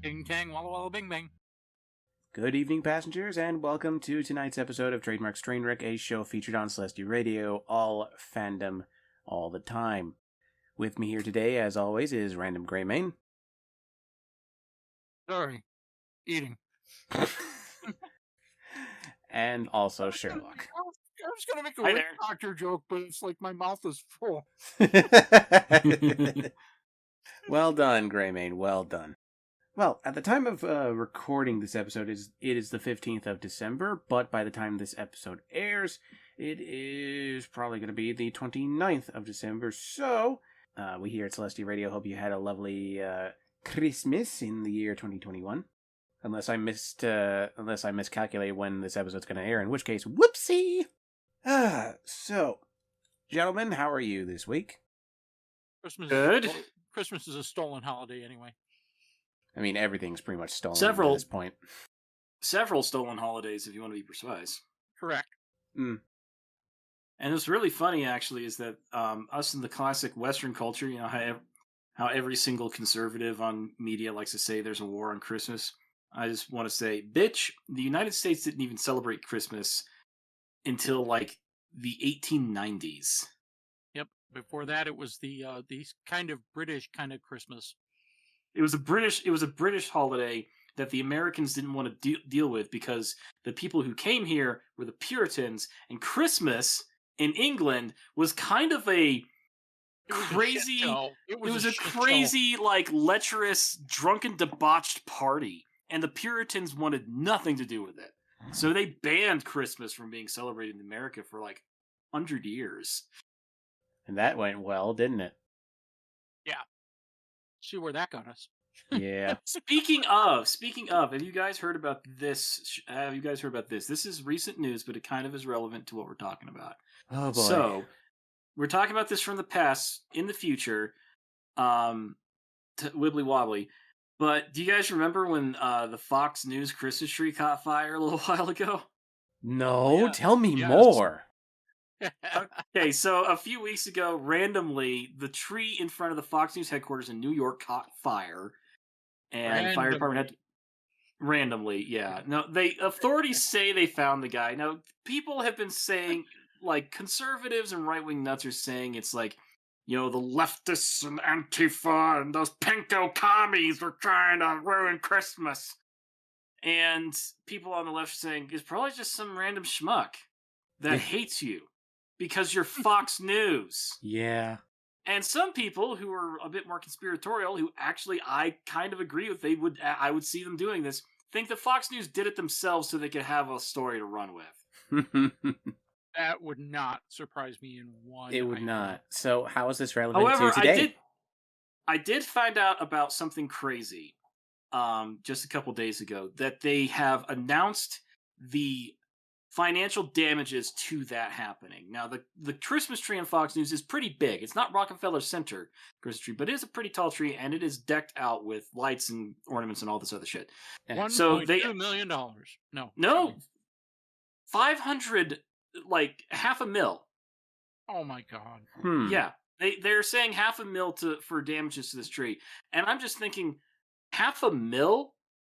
Ting tang, walla walla bing bang. Good evening, passengers, and welcome to tonight's episode of Trademark's Trainwreck, a show featured on Celestia Radio, all fandom, all the time. With me here today, as always, is RandomGreymane. Sorry. Eating. And also Sherlock. I was going to make a Hi witch there. doctor joke, but it's like my mouth is full. Well done, Greymane, well done. Well, at the time of recording this episode, it is the 15th of December, but by the time this episode airs, it is probably going to be the 29th of December, so we here at Celestia Radio hope you had a lovely Christmas in the year 2021. Unless I miscalculated when this episode's going to air, in which case, whoopsie! So, gentlemen, how are you this week? Good. Christmas is a stolen holiday anyway. I mean, everything's pretty much stolen Several. at this point. Several stolen holidays, if you want to be precise. Correct. Mm. And what's really funny, actually, is that us in the classic Western culture, you know, how every single conservative on media likes to say there's a war on Christmas. I just want to say, bitch, the United States didn't even celebrate Christmas until, like, the 1890s. Yep. Before that, it was the kind of British kind of Christmas. It was a British holiday that the Americans didn't want to deal with because the people who came here were the Puritans, and Christmas in England was kind of a crazy. It was a crazy, like, lecherous, drunken, debauched party, and the Puritans wanted nothing to do with it. So they banned Christmas from being celebrated in America for like 100 years. And that went well, didn't it? Yeah. See where that got us. Yeah. Speaking of, have you guys heard about this? This is recent news, but it kind of is relevant to what we're talking about. Oh boy. So, we're talking about this from the past, in the future, wibbly wobbly. But do you guys remember when the Fox News Christmas tree caught fire a little while ago? No, Yeah. tell me Yes. more. Okay, so a few weeks ago, randomly, the tree in front of the Fox News headquarters in New York caught fire, and fire department had to... Randomly, yeah. No, authorities say they found the guy. Now, people have been saying, like, conservatives and right-wing nuts are saying it's like, you know, the leftists and Antifa and those pinko commies are trying to ruin Christmas. And people on the left are saying it's probably just some random schmuck that hates you because you're Fox News. Yeah. And some people who are a bit more conspiratorial, who actually I kind of agree with, I would see them doing this, think that Fox News did it themselves so they could have a story to run with. That would not surprise me in one. It would not. So how is this relevant However, to today? I did find out about something crazy just a couple days ago, that they have announced the financial damages to that happening. Now, the Christmas tree on Fox News is pretty big. It's not Rockefeller Center Christmas tree, but it is a pretty tall tree, and it is decked out with lights and ornaments and all this other shit. $1.2 million. No, 500, like $500,000. Oh my god. Yeah, they're saying $500,000 for damages to this tree, and I'm just thinking, $500,000.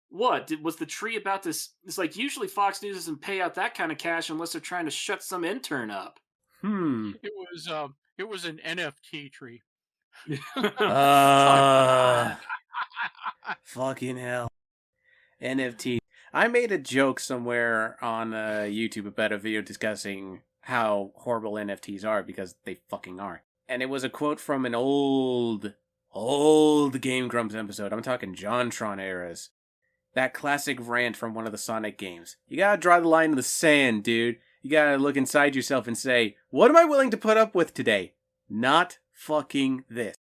What was the tree about this? It's like usually Fox News doesn't pay out that kind of cash unless they're trying to shut some intern up. It was an NFT tree. Fucking hell. NFT. I made a joke somewhere on YouTube about a video discussing how horrible NFTs are, because they fucking are. And it was a quote from an old Game Grumps episode. I'm talking JonTron eras. That classic rant from one of the Sonic games. You gotta draw the line in the sand, dude. You gotta look inside yourself and say, what am I willing to put up with today? Not fucking this.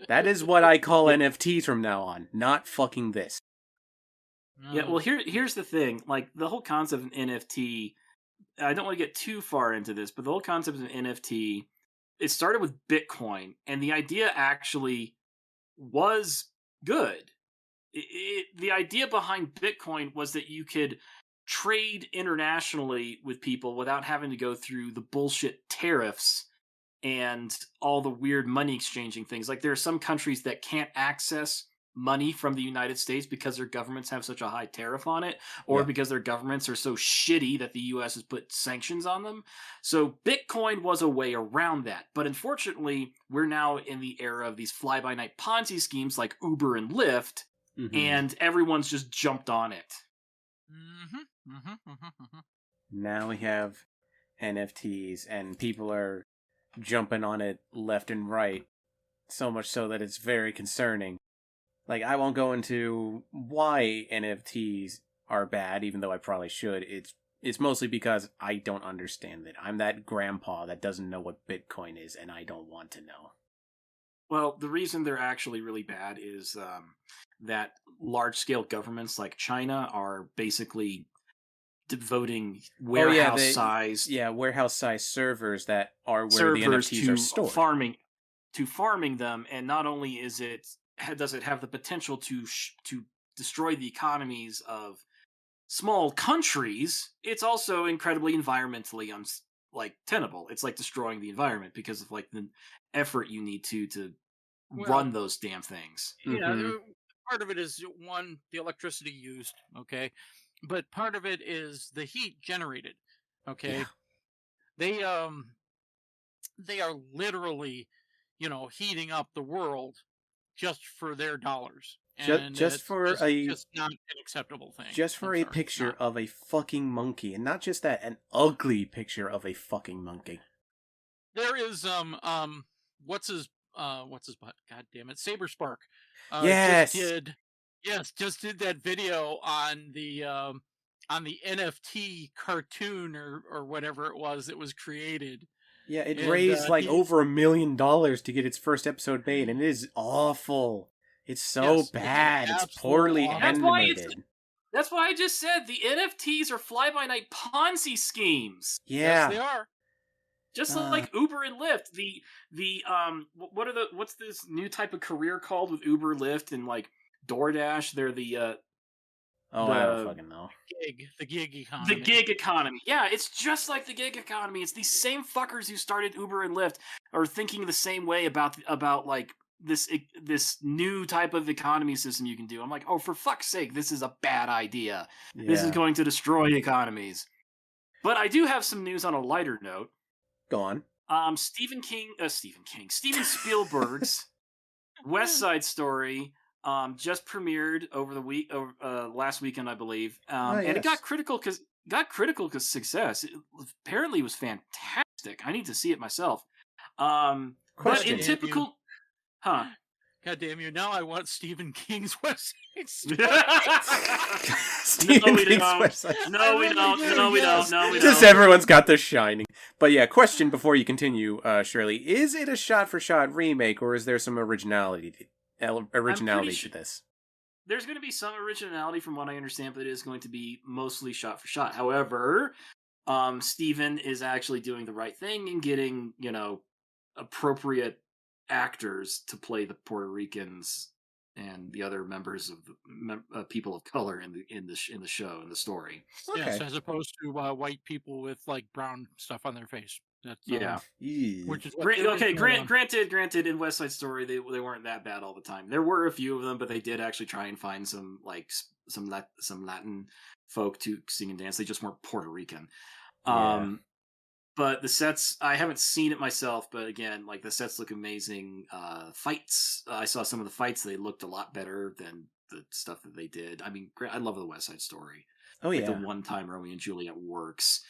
That is what I call NFTs from now on. Not fucking this. Yeah, well, here's the thing. Like, the whole concept of NFT, I don't want to get too far into this, but the whole concept of NFT, it started with Bitcoin, and the idea actually was good. The idea behind Bitcoin was that you could trade internationally with people without having to go through the bullshit tariffs and all the weird money exchanging things. Like, there are some countries that can't access money from the United States because their governments have such a high tariff on it, or Yeah. because their governments are so shitty that the US has put sanctions on them. So Bitcoin was a way around that. But unfortunately, we're now in the era of these fly-by-night Ponzi schemes like Uber and Lyft, and everyone's just jumped on it. Now we have NFTs, and people are jumping on it left and right, so much so that it's very concerning. Like, I won't go into why NFTs are bad, even though I probably should. It's mostly because I don't understand it. I'm that grandpa that doesn't know what Bitcoin is, and I don't want to know. Well, the reason they're actually really bad is that large-scale governments like China are basically devoting warehouse-sized warehouse-sized servers that are where the servers NFTs are to stored. farming them, and not only does it have the potential to destroy the economies of small countries, it's also incredibly environmentally tenable. It's like destroying the environment because of like the effort you need to run those damn things. Yeah, part of it is the electricity used, okay, but part of it is the heat generated, okay. Yeah. They are literally, heating up the world just for their dollars, and Just for just not an acceptable thing. Just for I'm a sorry, picture not. of a fucking monkey, and not just that, an ugly picture of a fucking monkey. There is what's his butt? God damn it, Saber Spark. Yes. Just did that video on the NFT cartoon or whatever it was that was created. Yeah, it And, raised like over $1 million to get its first episode made, and it is awful. It's so Yes, bad. It's absolute poorly awful. animated. That's why I just said the NFTs are fly-by-night Ponzi schemes. Yeah. Yes, they are. Just like Uber and Lyft. What's this new type of career called with Uber, Lyft, and like DoorDash? They're I don't fucking know. The gig economy. The gig economy. Yeah, it's just like the gig economy. It's these same fuckers who started Uber and Lyft are thinking the same way about like this new type of economy system you can do. I'm like, oh, for fuck's sake, this is a bad idea. Yeah. This is going to destroy economies. But I do have some news on a lighter note. Go on. Steven Spielberg's West Side Story just premiered over the last weekend, I believe, and it got critical because success. It apparently was fantastic. I need to see it myself. But in typical, God damn you! Now I want Stephen King's West Side Story. No, we don't. No, we don't. Just everyone's got their shining. But yeah, question before you continue, Shirley: is it a shot-for-shot remake, or is there some originality to this? There's going to be some originality from what I understand, but it is going to be mostly shot for shot. However, Steven is actually doing the right thing and getting, appropriate actors to play the Puerto Ricans and the other members of people of color in the show, in the story. Okay. Yes, as opposed to white people with like brown stuff on their face. That's which is granted. In West Side Story, they weren't that bad all the time. There were a few of them, but they did actually try and find some Latin folk to sing and dance. They just weren't Puerto Rican. But the sets, I haven't seen it myself, but again, like the sets look amazing. Fights, I saw some of the fights; they looked a lot better than the stuff that they did. I mean, I love the West Side Story. Oh the one time Romeo and Juliet works,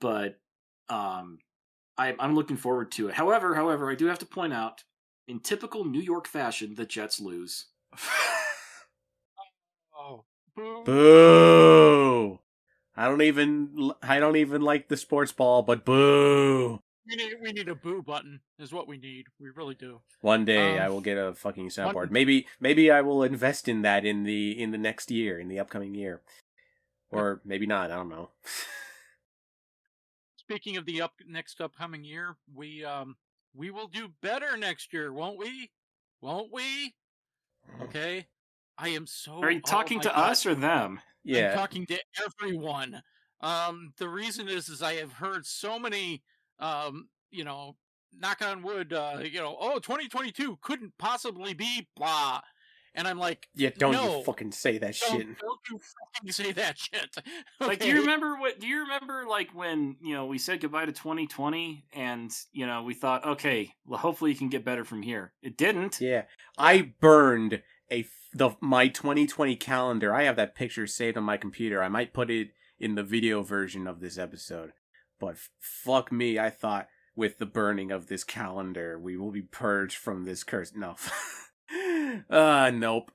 but I'm looking forward to it. However, I do have to point out, in typical New York fashion, the Jets lose. Oh, boo! Boo! I don't even like the sports ball, but boo! We need a boo button. Is what we need. We really do. One day I will get a fucking soundboard. Maybe I will invest in that in the next year, in the upcoming year, or maybe not. I don't know. Speaking of the next upcoming year, we will do better next year, won't we? Won't we? Okay. I am so. Are you talking to us or them? Yeah, I'm talking to everyone. The reason is I have heard so many, knock on wood, 2022 couldn't possibly be blah, And I'm like, Yeah, don't no, you fucking say that shit. don't you fucking say that shit. Like, do you remember like when, we said goodbye to 2020 and, we thought, okay, well, hopefully you can get better from here. It didn't. Yeah. I burned my 2020 calendar. I have that picture saved on my computer. I might put it in the video version of this episode. But fuck me, I thought with the burning of this calendar, we will be purged from this curse. No. Nope.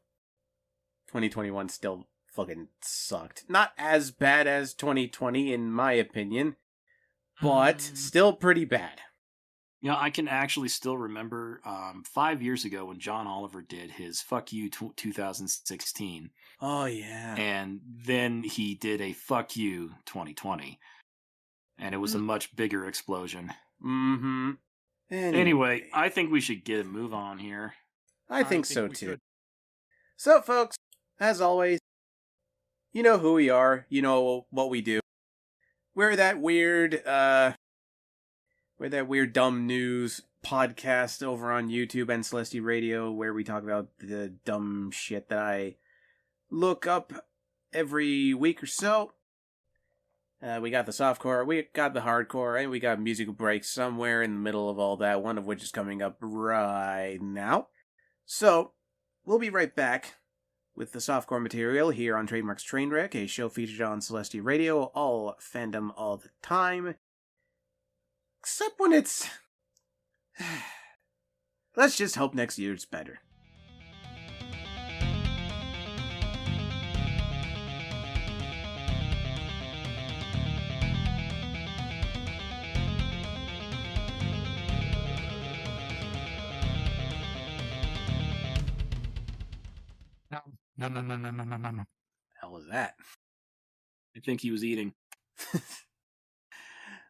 2021 still fucking sucked. Not as bad as 2020 in my opinion, but still pretty bad. I can actually still remember 5 years ago when John Oliver did his Fuck You 2016. Oh, yeah. And then he did a Fuck You 2020. And it was a much bigger explosion. Mm-hmm. Anyway, I think we should move on here. I think so, too. So, folks, as always, you know who we are. You know what we do. We're that weird dumb news podcast over on YouTube and Celestia Radio, where we talk about the dumb shit that I look up every week or so. We got the softcore, we got the hardcore, and we got musical breaks somewhere in the middle of all that, one of which is coming up right now. So, we'll be right back with the softcore material here on Trademark's Trainwreck, a show featured on Celestia Radio, all fandom all the time. Except when it's... Let's just hope next year's better. No. Hell was that? I think he was eating.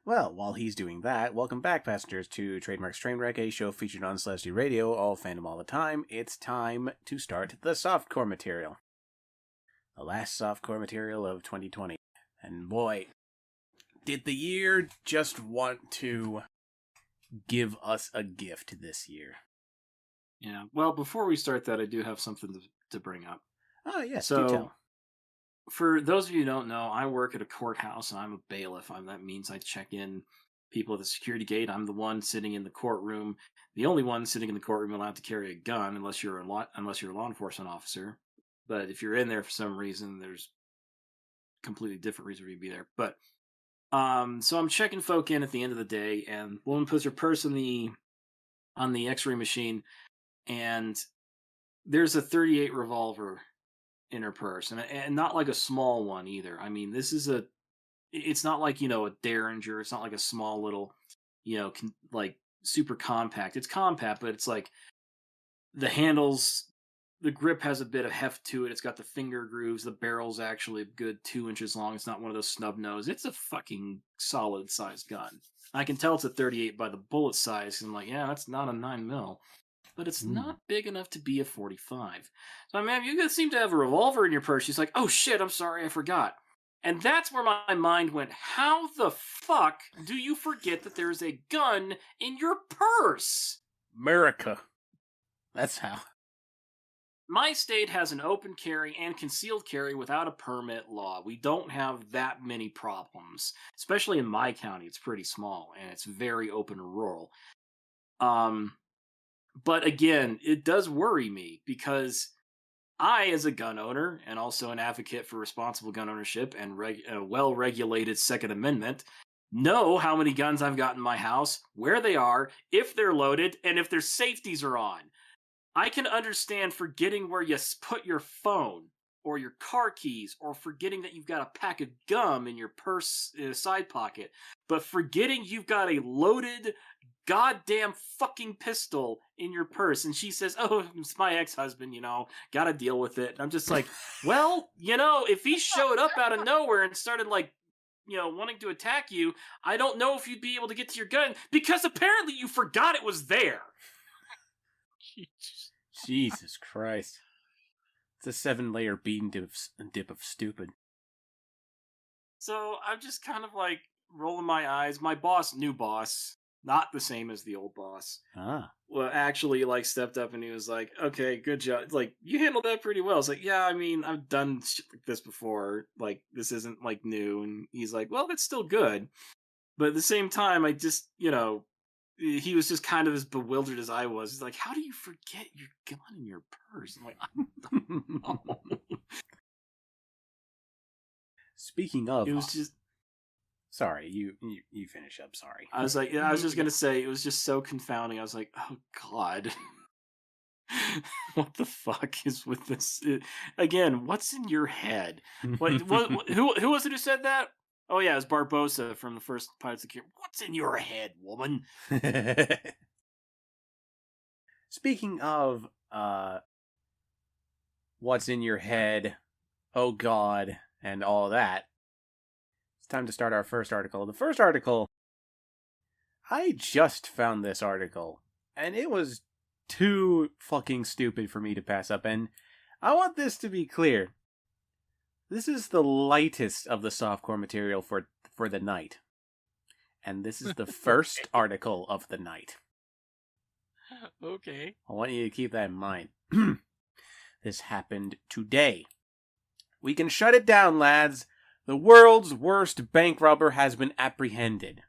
Well, while he's doing that, welcome back, passengers, to Trademark's Trainwreck, a show featured on Celestia Radio, all fandom all the time. It's time to start the softcore material. The last softcore material of 2020. And boy, did the year just want to give us a gift this year. Yeah, well, before we start that, I do have something to bring up. Oh, yes, So, do tell. For those of you who don't know, I work at a courthouse and I'm a bailiff. That means I check in people at the security gate. I'm the one sitting in the courtroom, the only one sitting in the courtroom allowed to carry a gun unless you're a law enforcement officer. But if you're in there for some reason, there's a completely different reason for you to be there. But so I'm checking folk in at the end of the day, and woman puts her purse on the X-ray machine, and there's a .38 revolver in her purse, and not like a small one either. I mean, it's not like, a Derringer. It's not like a small little, like super compact. It's compact, but it's like the handles, the grip has a bit of heft to it. It's got the finger grooves. The barrel's actually a good 2 inches long. It's not one of those snub nose. It's a fucking solid sized gun. I can tell it's a .38 by the bullet size. I'm like, yeah, that's not a 9mm. But it's not big enough to be a .45. So, ma'am, you seem to have a revolver in your purse. She's like, oh shit, I'm sorry, I forgot. And that's where my mind went, how the fuck do you forget that there's a gun in your purse? America. That's how. My state has an open carry and concealed carry without a permit law. We don't have that many problems. Especially in my county, it's pretty small, and it's very open and rural. But again, it does worry me because I, as a gun owner and also an advocate for responsible gun ownership and a well-regulated Second Amendment, know how many guns I've got in my house, where they are, if they're loaded, and if their safeties are on. I can understand forgetting where you put your phone or your car keys, or forgetting that you've got a pack of gum in your purse side pocket, but forgetting you've got a loaded goddamn fucking pistol in your purse. And she says, oh, it's my ex-husband, gotta deal with it. And I'm just like, well, if he showed up out of nowhere and started wanting to attack you, I don't know if you'd be able to get to your gun, because apparently you forgot it was there. Jesus Christ. It's a 7-layer bean dip of stupid. So I'm just kind of like rolling my eyes. My new boss, not the same as the old boss. Ah. Well, actually, like, stepped up and he was like, okay, good job. It's like, you handled that pretty well. It's like, yeah, I mean, I've done shit like this before. Like, this isn't, like, new. And he's like, well, that's still good. But at the same time, I just, he was just kind of as bewildered as I was. He's like, how do you forget your gun in your purse? I'm like, I don't know. Speaking of, It was just... Sorry, you finish up. Sorry. I was like, I was just going to say, it was just so confounding. I was like, oh, God. What the fuck is with this? Again, what's in your head? Who was it who said that? Oh, yeah, it was Barbosa from the first Pirates of the Caribbean. What's in your head, woman? Speaking of, what's in your head, oh God, and all that, it's time to start our first article. The first article, I just found this article, and it was too fucking stupid for me to pass up, and I want this to be clear. This is the lightest of the softcore material for the night. And this is the first article of the night. Okay. I want you to keep that in mind. This happened today. We can shut it down, lads. The world's worst bank robber has been apprehended.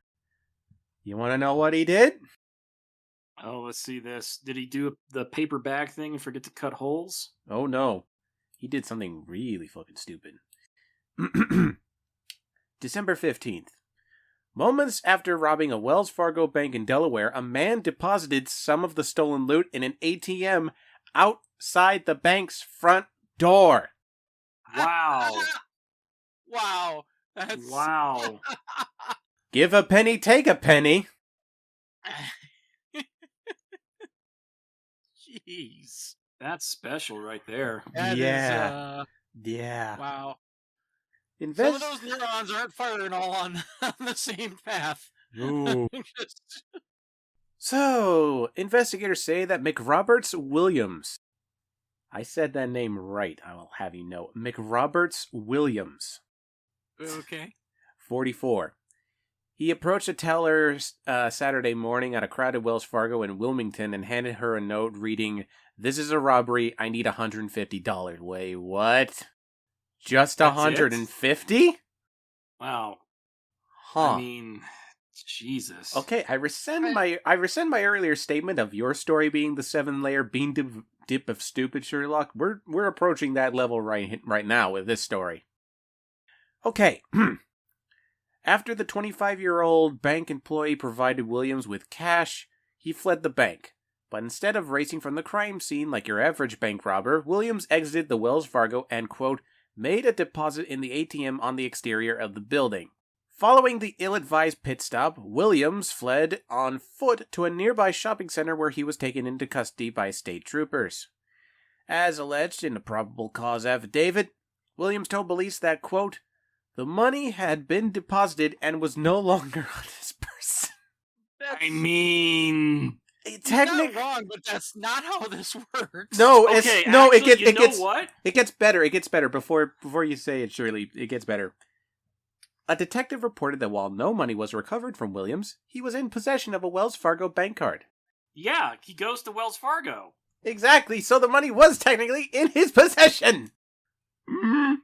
You want to know what he did? Oh, let's see this. Did he do the paper bag thing and forget to cut holes? Oh no. He did something really fucking stupid. December 15th. Moments after robbing a Wells Fargo bank in Delaware, a man deposited some of the stolen loot in an ATM outside the bank's front door. Wow. Wow. Wow. Give a penny, take a penny. Jeez. That's special right there. That Yeah. Wow. Some Invest. of those neurons aren't firing all on the same path. Ooh. So, investigators say that McRoberts Williams. I said that name right, I will have you know. McRoberts Williams. Okay. 44. He approached a teller Saturday morning at a crowded Wells Fargo in Wilmington and handed her a note reading, "This is a robbery. I need $150. Wait, what? Just That's $150? Wow. Huh. I mean, Jesus. Okay, I rescind my earlier statement of your story being the 7-layer bean dip of stupid, Sherlock. We're approaching that level right now with this story. Okay. After the 25-year-old bank employee provided Williams with cash, he fled the bank. But instead of racing from the crime scene like your average bank robber, Williams exited the Wells Fargo and, quote, made a deposit in the ATM on the exterior of the building. Following the ill-advised pit stop, Williams fled on foot to a nearby shopping center where he was taken into custody by state troopers. As alleged in a probable cause affidavit, Williams told police that, quote, the money had been deposited and was no longer on his person. I mean, Technically wrong, but that's not how this works. No, okay, it gets better. It gets better before you say it, Shirley. It gets better. A detective reported that while no money was recovered from Williams, he was in possession of a Wells Fargo bank card. Yeah, he goes to Wells Fargo. Exactly, so the money was technically in his possession. Mm-hmm.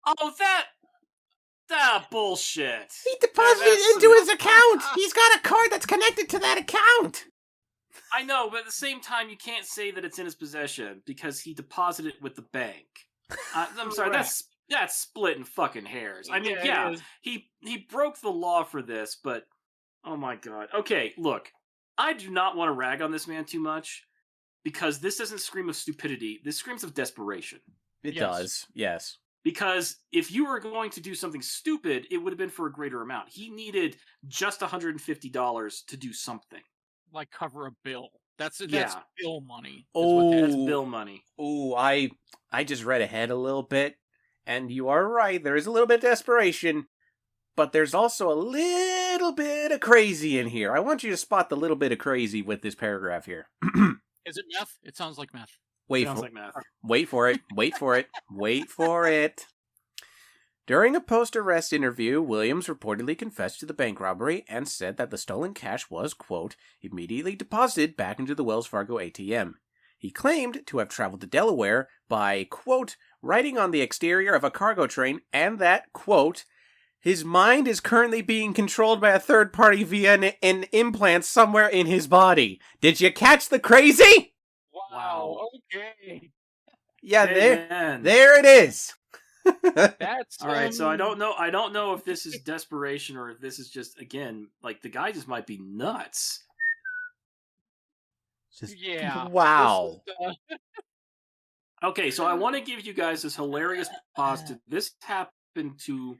Oh, that bullshit. He deposited it into his account. He's got a card that's connected to that account. I know, but at the same time, you can't say that it's in his possession because he deposited it with the bank. I'm sorry, that's splitting fucking hairs. I mean, yeah, he broke the law for this, but oh my god. Okay, look, I do not want to rag on this man too much because this doesn't scream of stupidity. This screams of desperation. It does, yes. Because if you were going to do something stupid, it would have been for a greater amount. He needed just $150 to do something. Like cover a bill. That's bill money. That's bill money. Oh, I just read ahead a little bit, and you are right. There is a little bit of desperation, but there's also a little bit of crazy in here. I want you to spot the little bit of crazy with this paragraph here. Is it meth? It sounds like meth. Wait for it. Wait for it. Wait for it. During a post-arrest interview, Williams reportedly confessed to the bank robbery and said that the stolen cash was, quote, immediately deposited back into the Wells Fargo ATM. He claimed to have traveled to Delaware by, quote, riding on the exterior of a cargo train, and that, quote, his mind is currently being controlled by a third party via an implant somewhere in his body. Did you catch the crazy? Wow. Okay. Yeah, Amen. there it is. That's all right. So I don't know if this is desperation or if this is just, again, like the guy just might be nuts. Yeah. Wow. Okay, so I want to give you guys this hilarious positive. This happened to,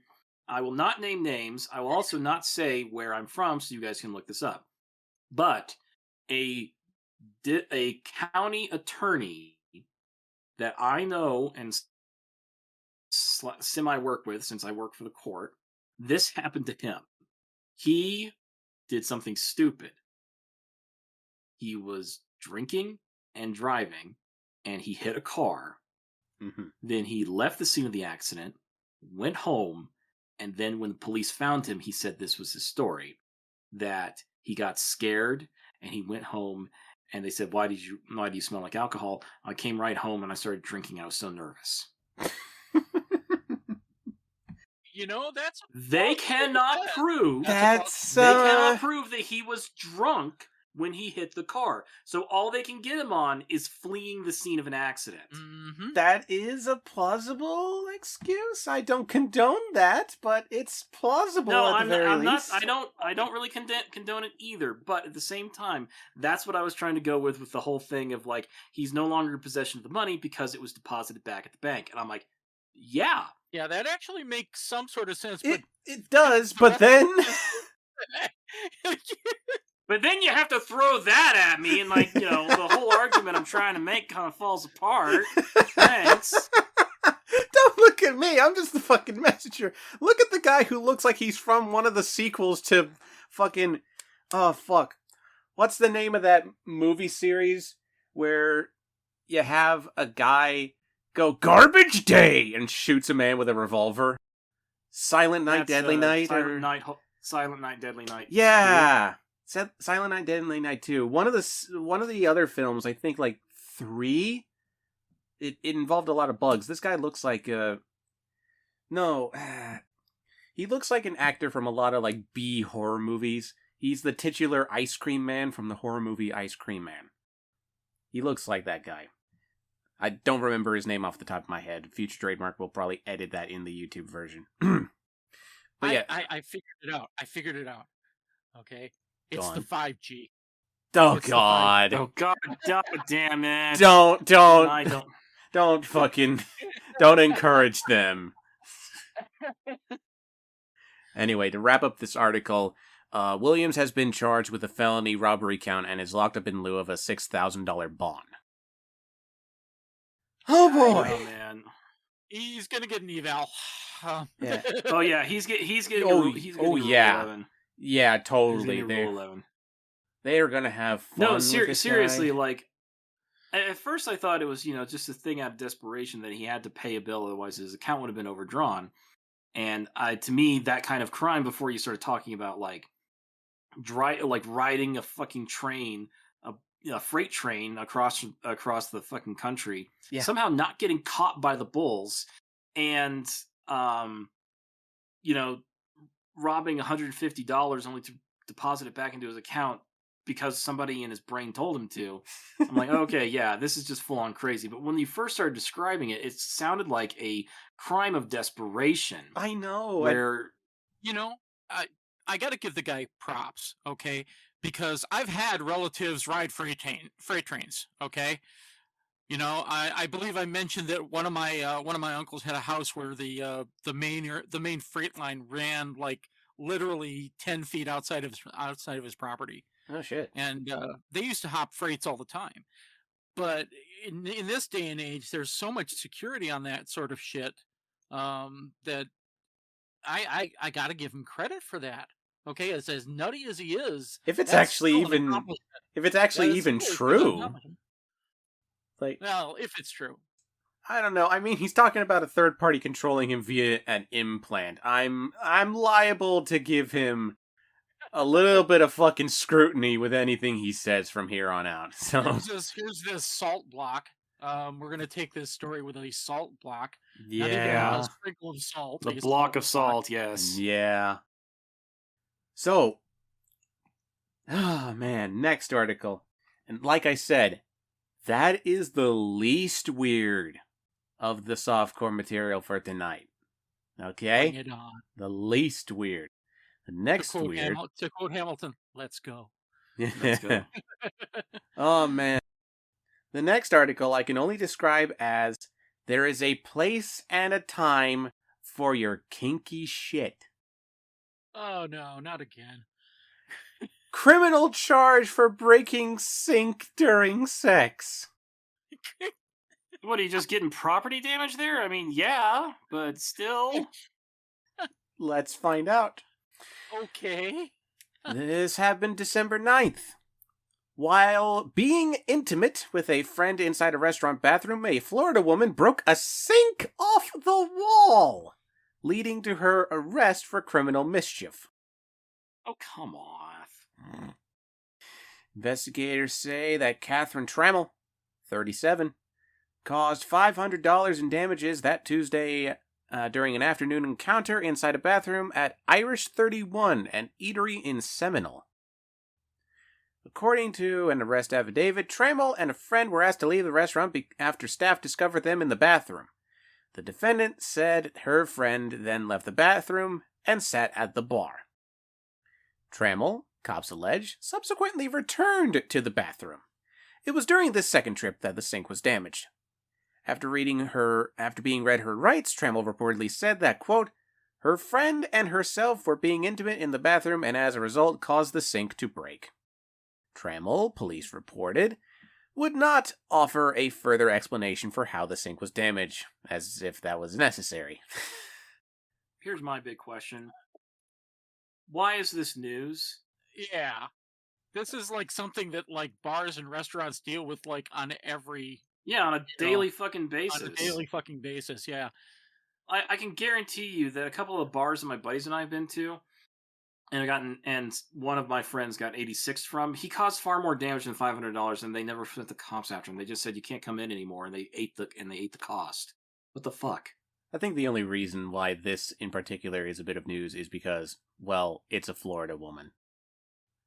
I will not name names. I will also not say where I'm from, so you guys can look this up. But a county attorney that I know and semi work with, since I work for the court, this happened to him. He did something stupid. He was drinking and driving, and he hit a car. Mm-hmm. Then he left the scene of the accident, went home, and then when the police found him, he said this was his story, that he got scared and he went home, and they said, why do you smell like alcohol? I came right home and I started drinking. I was so nervous. You know, they cannot prove that he was drunk when he hit the car. So all they can get him on is fleeing the scene of an accident. Mm-hmm. That is a plausible excuse. I don't condone that, but it's plausible at the very least. I don't really condone it either, but at the same time, that's what I was trying to go with the whole thing of, like, he's no longer in possession of the money because it was deposited back at the bank. And I'm like, yeah. Yeah, that actually makes some sort of sense. It does, but then... But then you have to throw that at me, and, like, you know, the whole argument I'm trying to make kind of falls apart. Thanks. Don't look at me. I'm just the fucking messenger. Look at the guy who looks like he's from one of the sequels to fucking... Oh, fuck. What's the name of that movie series where you have a guy go garbage day and shoots a man with a revolver? Silent Night, Deadly Night? Silent Night, Deadly Night. Yeah. Silent Night, Deadly Night 2. One of the other films, I think, like 3, it involved a lot of bugs. This guy looks like he looks like an actor from a lot of, like, B horror movies. He's the titular ice cream man from the horror movie Ice Cream Man. He looks like that guy. I don't remember his name off the top of my head. Future Trademark will probably edit that in the YouTube version. But yeah, I figured it out. Okay. It's the 5G. Oh, God. Oh, God. Damn it. Don't encourage them. Anyway, to wrap up this article, Williams has been charged with a felony robbery count and is locked up in lieu of a $6,000 bond. Oh, boy. Oh, man. He's gonna get an eval. Yeah. Oh, yeah. He's getting Rule yeah. 11. Yeah, totally. Rule 11. They're gonna have fun. No, with this seriously, guy. like, at first I thought it was, you know, just a thing out of desperation that he had to pay a bill, otherwise his account would have been overdrawn. And to me, that kind of crime, before you started talking about, like, riding a fucking train, a freight train across the fucking country, somehow not getting caught by the bulls, and you know, robbing $150 only to deposit it back into his account because somebody in his brain told him to. I'm like, okay, yeah, this is just full on crazy. But when you first started describing it, it sounded like a crime of desperation. I know. Where, you know, I got to give the guy props, okay? Because I've had relatives ride freight trains, okay? You know, I believe I mentioned that one of my uncles had a house where the main freight line ran, like, literally 10 feet outside of his property. Oh, shit. And they used to hop freights all the time. But in this day and age, there's so much security on that sort of shit that I got to give him credit for that. Okay, as nutty as he is, if it's actually even true, like, well, if it's true, I don't know. I mean, he's talking about a third party controlling him via an implant. I'm liable to give him a little bit of fucking scrutiny with anything he says from here on out. So Here's this salt block. We're gonna take this story with a salt block. Not even yeah, a sprinkle of salt. The A block of block. salt, yes. yeah. So, oh man, next article. And like I said, that is the least weird of the softcore material for tonight. Okay? Bring it on. The least weird. The next weird. To quote Hamilton, let's go. Let's go. Oh man. The next article I can only describe as there is a place and a time for your kinky shit. Oh no, not again. Criminal charge for breaking sink during sex. What, are you just getting property damage there? I mean, yeah, but still. Let's find out. Okay. This happened December 9th. While being intimate with a friend inside a restaurant bathroom, a Florida woman broke a sink off the wall, leading to her arrest for criminal mischief. Oh, come on. Investigators say that Catherine Trammell, 37, caused $500 in damages that Tuesday during an afternoon encounter inside a bathroom at Irish 31, an eatery in Seminole. According to an arrest affidavit, Trammell and a friend were asked to leave the restaurant after staff discovered them in the bathroom. The defendant said her friend then left the bathroom and sat at the bar. Trammell, cops allege, subsequently returned to the bathroom. It was during this second trip that the sink was damaged. After being read her rights, Trammell reportedly said that, quote, her friend and herself were being intimate in the bathroom and as a result caused the sink to break. Trammell, police reported, would not offer a further explanation for how the sink was damaged, as if that was necessary. Here's my big question. Why is this news? Yeah. This is like something that like bars and restaurants deal with like on every Yeah, on a daily fucking basis. On a daily fucking basis, yeah. I can guarantee you that a couple of bars that my buddies and I have been to, and one of my friends got 86 from, he caused far more damage than $500, and they never sent the cops after him. They just said you can't come in anymore, and they ate the cost. What the fuck? I think the only reason why this in particular is a bit of news is because, well, it's a Florida woman.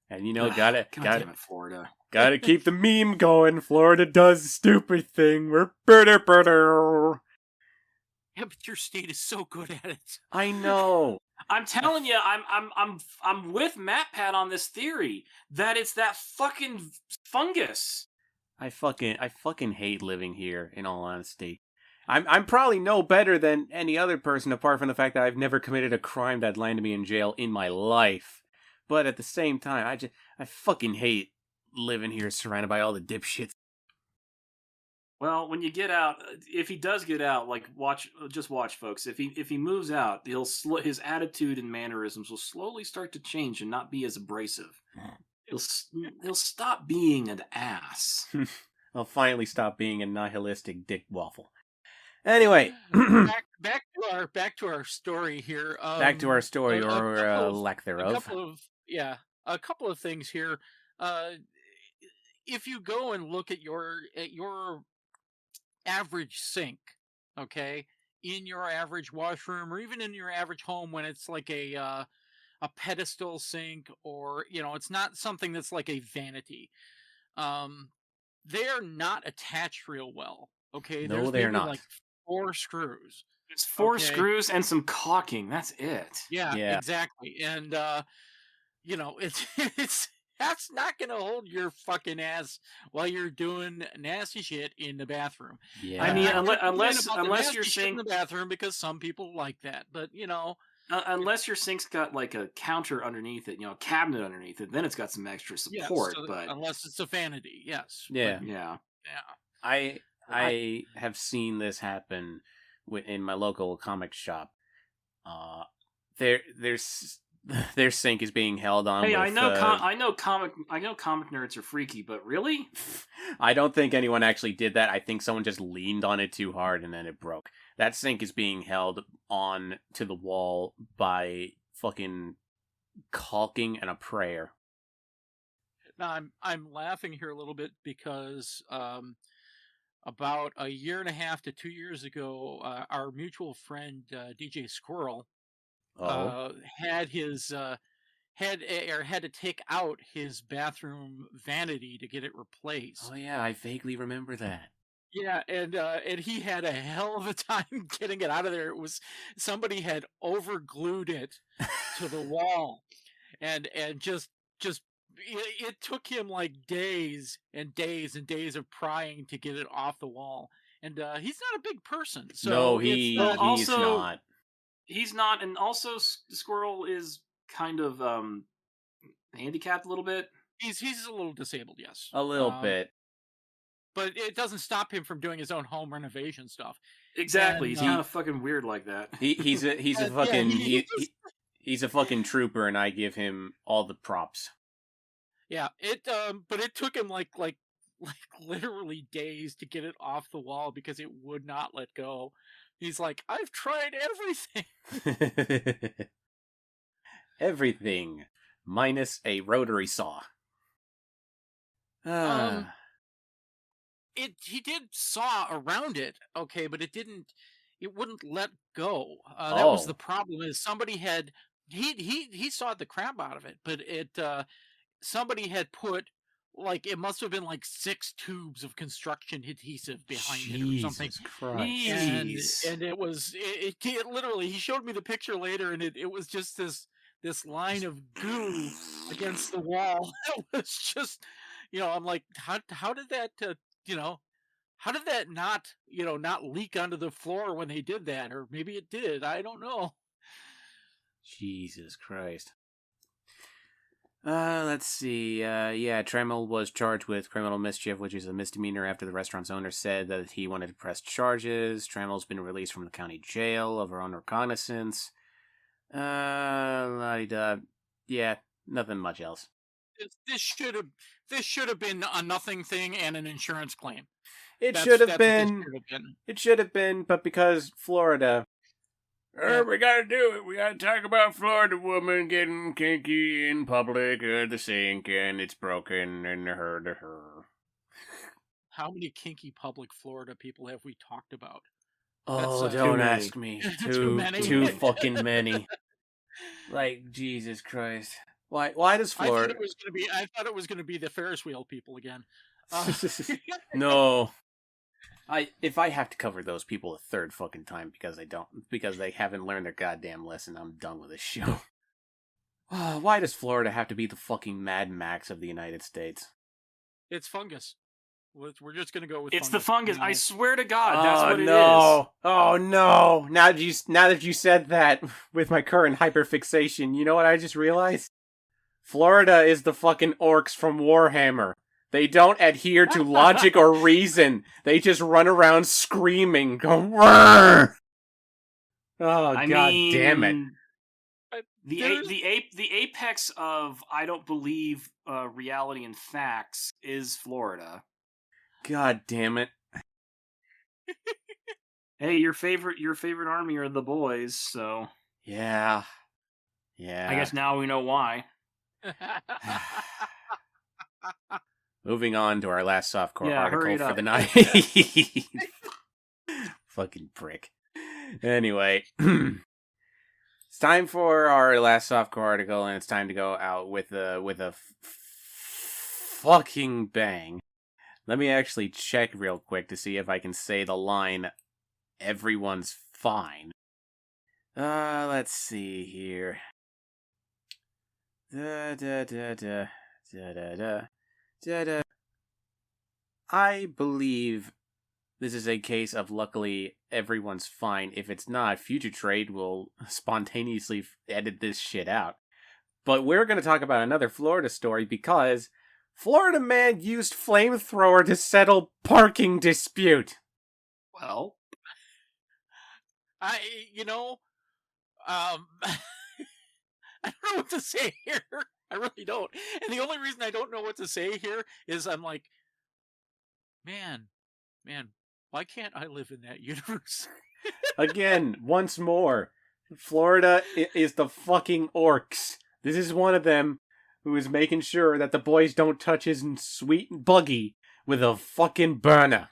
And you know, damn it, Florida. Gotta keep the meme going. Florida does the stupid thing. We're bitter. Yeah, but your state is so good at it. I know. I'm telling you, I'm with MatPat on this theory that it's that fucking fungus. I fucking hate living here, in all honesty. I'm probably no better than any other person apart from the fact that I've never committed a crime that landed me in jail in my life. But at the same time, I fucking hate living here surrounded by all the dipshits. Well, when you get out, if he does get out, like just watch, folks. If he moves out, his attitude and mannerisms will slowly start to change and not be as abrasive. He'll stop being an ass. I'll finally stop being a nihilistic dick waffle. Anyway, back to our story here. Back to our story, or lack thereof. A couple of things here. If you go and look at your average sink, okay, in your average washroom, or even in your average home, when it's like a pedestal sink, or it's not something that's like a vanity. They are not attached real well. Okay, no, they're not. Like 4 screws. It's 4 screws and some caulking. That's it. Yeah. Exactly. And it's that's not gonna hold your fucking ass while you're doing nasty shit in the bathroom. Yeah. I mean, unless your sink in the bathroom, because some people like that, but unless your sink's got like a counter underneath it, a cabinet underneath it, then it's got some extra support. Yes, but unless it's a vanity, yes. Yeah. But, yeah. I have seen this happen in my local comic shop. There's their sink is being held on. Hey, with, I know comic nerds are freaky, but really? I don't think anyone actually did that. I think someone just leaned on it too hard and then it broke. That sink is being held on to the wall by fucking caulking and a prayer. Now I'm laughing here a little bit because about a year and a half to 2 years ago, our mutual friend DJ Squirrel Oh. had his had to take out his bathroom vanity to get it replaced. Oh yeah, I vaguely remember that. Yeah, and he had a hell of a time getting it out of there. It was somebody had overglued it to the wall, and just it took him like days and days and days of prying to get it off the wall. And he's not a big person, No, so it's not. he's not. He's not, and also Squirrel is kind of handicapped a little bit. He's a little disabled, yes. A little bit. But it doesn't stop him from doing his own home renovation stuff. Exactly, And, he's kind of fucking weird like that. He's a yeah, fucking just- he's a fucking trooper, and I give him all the props. yeah. But it took him like literally days to get it off the wall because it would not let go. He's like, I've tried everything. Everything minus a rotary saw. He did saw around it, okay, but it wouldn't let go. That was the problem. Is somebody had he sawed the crap out of it, but somebody had put, like, it must have been like 6 tubes of construction adhesive behind it or something. Jesus Christ. And it literally, he showed me the picture later, and it was just this line of goo against the wall. It was just, I'm like, how did that how did that not leak onto the floor when they did that? Or maybe it did, I don't know. Jesus Christ. Let's see. Yeah, Trammell was charged with criminal mischief, which is a misdemeanor after the restaurant's owner said that he wanted to press charges. Trammell's been released from the county jail over on reconnaissance. Yeah, nothing much else. This should have been a nothing thing and an insurance claim. It should have been. It should have been, but because Florida. We gotta do it. We gotta talk about Florida woman getting kinky in public at the sink, and it's broken, and her. How many kinky public Florida people have we talked about? Oh, don't ask me. Too fucking many. Like, Jesus Christ. Why does Florida... I thought it was gonna be the Ferris wheel people again. No. If I have to cover those people a third fucking time because they haven't learned their goddamn lesson, I'm done with this show. Why does Florida have to be the fucking Mad Max of the United States? It's fungus. We're just gonna go with it's fungus. The fungus. I swear to God, that's what it is. Oh no! Now that you said that, with my current hyperfixation, you know what I just realized? Florida is the fucking orcs from Warhammer. They don't adhere to logic or reason. They just run around screaming. Go, "Rrr!" Oh, God damn it. The apex of I don't believe reality and facts is Florida. God damn it. Hey, your favorite army are the boys, so... Yeah. I guess now we know why. Moving on to our last softcore article for the night. Fucking prick. Anyway, it's time for our last softcore article, and it's time to go out with a fucking bang. Let me actually check real quick to see if I can say the line, "Everyone's fine." Let's see here. I believe this is a case of luckily everyone's fine. If it's not, Future Trade will spontaneously edit this shit out. But we're going to talk about another Florida story because Florida man used flamethrower to settle parking dispute. Well, I I don't know what to say here. I really don't. And the only reason I don't know what to say here is I'm like, man, man, why can't I live in that universe? Again, once more, Florida is the fucking orcs. This is one of them who is making sure that the boys don't touch his sweet buggy with a fucking burner.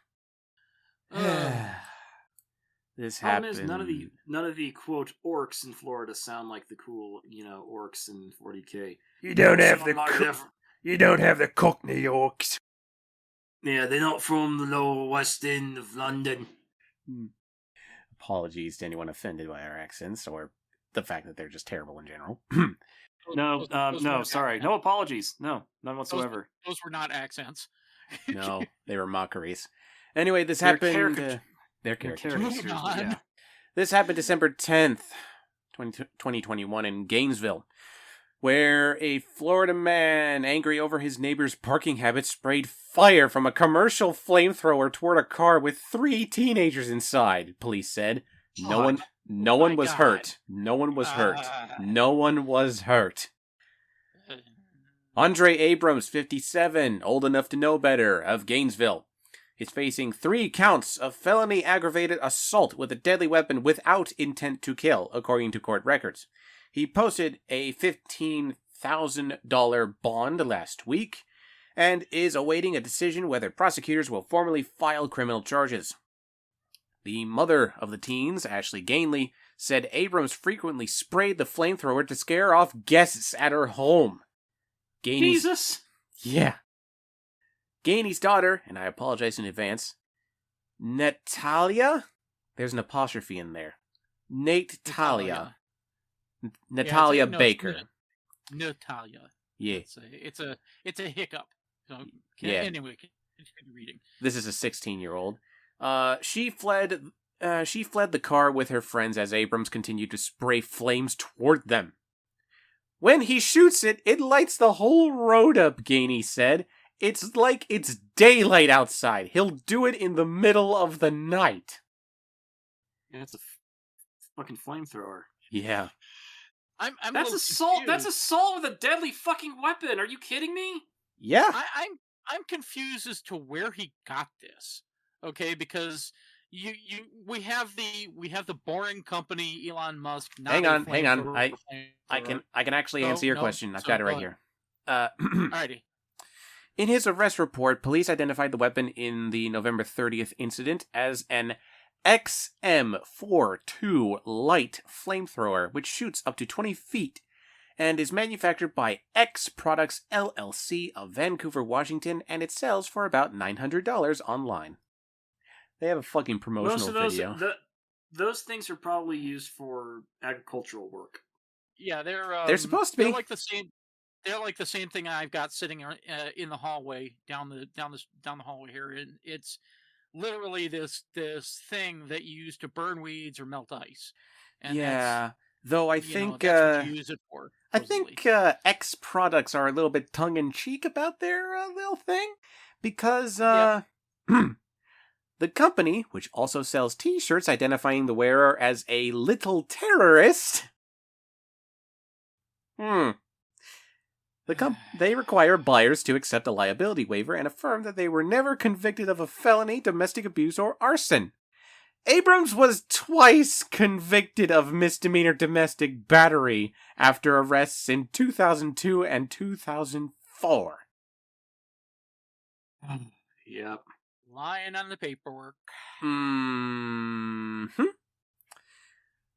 This Problem happened. is, none of the quote orcs in Florida sound like the cool, orcs in 40K. You don't have Some like the you don't have the Cockney orcs. Yeah, they're not from the lower west end of London. Apologies to anyone offended by our accents or the fact that they're just terrible in general. No, sorry. No apologies. No, none whatsoever. Those were not accents. No, they were mockeries. Anyway, this They're happened... They're caricatures. Moving on. Yeah. This happened December 10th, 2021 in Gainesville, where a Florida man, angry over his neighbor's parking habits, sprayed fire from a commercial flamethrower toward a car with 3 teenagers inside, police said. No one was hurt. No one was hurt. No one was hurt. Andre Abrams, 57, old enough to know better, of Gainesville, is facing 3 counts of felony aggravated assault with a deadly weapon without intent to kill, according to court records. He posted a $15,000 bond last week and is awaiting a decision whether prosecutors will formally file criminal charges. The mother of the teens, Ashley Gainley, said Abrams frequently sprayed the flamethrower to scare off guests at her home. Jesus! Yeah. Gainey's daughter, and I apologize in advance, Natalia? There's an apostrophe in there. Natalia. Natalia Baker. Natalia. Yeah. It's a hiccup. So, Yeah. Anyway, continue reading. This is a 16-year-old. She fled the car with her friends as Abrams continued to spray flames toward them. When he shoots it, it lights the whole road up, Gainey said. It's like it's daylight outside. He'll do it in the middle of the night. Yeah, it's a fucking flamethrower. Yeah. I'm That's assault. That's assault with a deadly fucking weapon. Are you kidding me? Yeah. I'm confused as to where he got this. Okay, because we have the boring company Elon Musk. Hang on. I can actually answer your question. I've got it right here. Alrighty. In his arrest report, police identified the weapon in the November 30th incident as an XM42 light flamethrower, which shoots up to 20 feet and is manufactured by X Products LLC of Vancouver, Washington, and it sells for about $900 online. They have a fucking promotional video. Those things are probably used for agricultural work. Yeah, they're supposed to be. They're like the same. They're like the same thing I've got sitting in the hallway down the hallway here, and it's literally this thing that you use to burn weeds or melt ice. And yeah, though I think that's what you use it for. I think X Products are a little bit tongue in cheek about their little thing because the company, which also sells T-shirts identifying the wearer as a little terrorist. They require buyers to accept a liability waiver and affirm that they were never convicted of a felony, domestic abuse, or arson. Abrams was twice convicted of misdemeanor domestic battery after arrests in 2002 and 2004. Yep. Lying on the paperwork.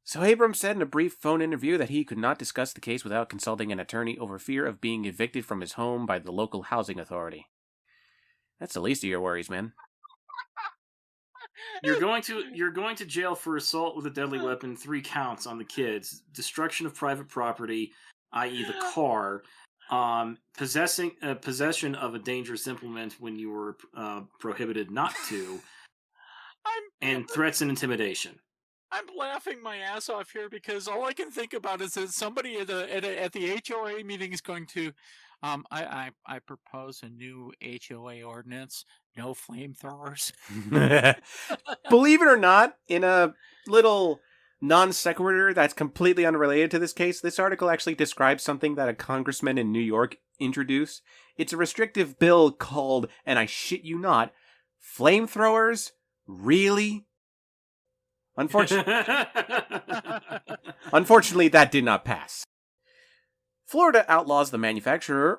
So Abrams said in a brief phone interview that he could not discuss the case without consulting an attorney over fear of being evicted from his home by the local housing authority. That's the least of your worries, man. You're going to jail for assault with a deadly weapon, 3 counts on the kids, destruction of private property, i.e. the car, possession of a dangerous implement when you were prohibited not to, and threats and intimidation. I'm laughing my ass off here because all I can think about is that somebody at the HOA meeting is going to, I propose a new HOA ordinance: no flamethrowers. Believe it or not, in a little non sequitur that's completely unrelated to this case. This article actually describes something that a congressman in New York introduced. It's a restrictive bill called, and I shit you not, flamethrowers? Really? Unfortunately, that did not pass. Florida outlaws the manufacture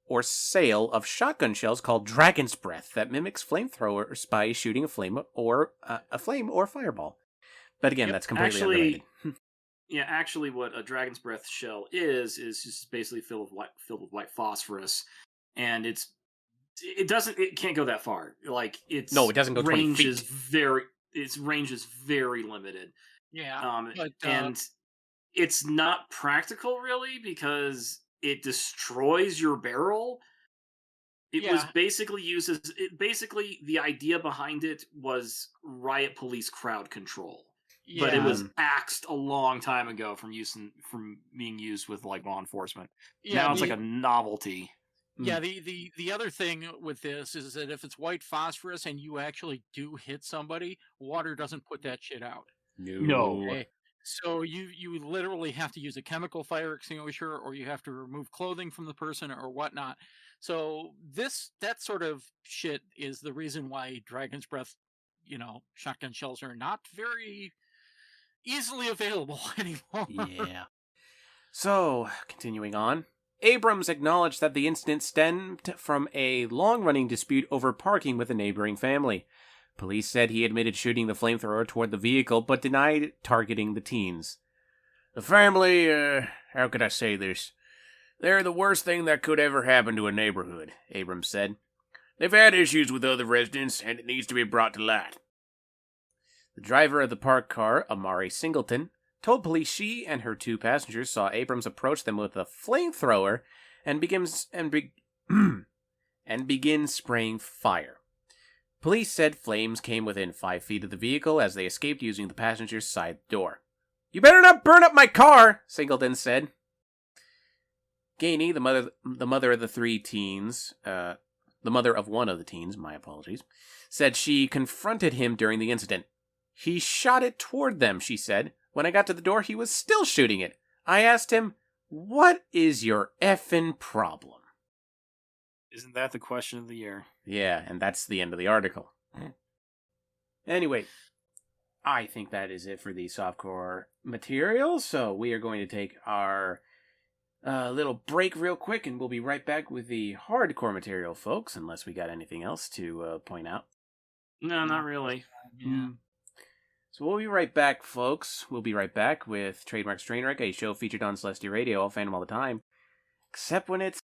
or sale of shotgun shells called Dragon's Breath that mimics flamethrowers by shooting a flame or fireball. But again, that's completely unrelated. Yeah, actually, what a Dragon's Breath shell is just basically filled with white phosphorus, and it can't go that far. Like it doesn't go 20 feet. Its range is very limited. Yeah, and it's not practical really because it destroys your barrel. It was basically used as the idea behind it was riot police crowd control. Yeah. But it was axed a long time ago from being used with like law enforcement. Yeah, now it's like a novelty. Yeah, the other thing with this is that if it's white phosphorus and you actually do hit somebody, water doesn't put that shit out. No. Okay? So you literally have to use a chemical fire extinguisher, or you have to remove clothing from the person or whatnot. So that sort of shit is the reason why Dragon's Breath, shotgun shells are not very easily available anymore. Yeah. So, continuing on. Abrams acknowledged that the incident stemmed from a long-running dispute over parking with a neighboring family. Police said he admitted shooting the flamethrower toward the vehicle, but denied targeting the teens. The family, how could I say this? They're the worst thing that could ever happen to a neighborhood, Abrams said. They've had issues with other residents, and it needs to be brought to light. The driver of the parked car, Amari Singleton, told police she and her 2 passengers saw Abrams approach them with a flamethrower and begin spraying fire. Police said flames came within 5 feet of the vehicle as they escaped using the passenger's side door. "You better not burn up my car," Singleton said. Gainey, the mother of the 3 teens, the mother of one of the teens, my apologies, said she confronted him during the incident. "He shot it toward them," she said. "When I got to the door, he was still shooting it. I asked him, 'What is your effing problem?'" Isn't that the question of the year? Yeah, and that's the end of the article. Anyway, I think that is it for the softcore material, so we are going to take our little break real quick, and we'll be right back with the hardcore material, folks, unless we got anything else to point out. No, not really. Yeah. So we'll be right back, folks. We'll be right back with Trademark's Trainwreck, a show featured on Celestia Radio, all fandom all the time, except when it's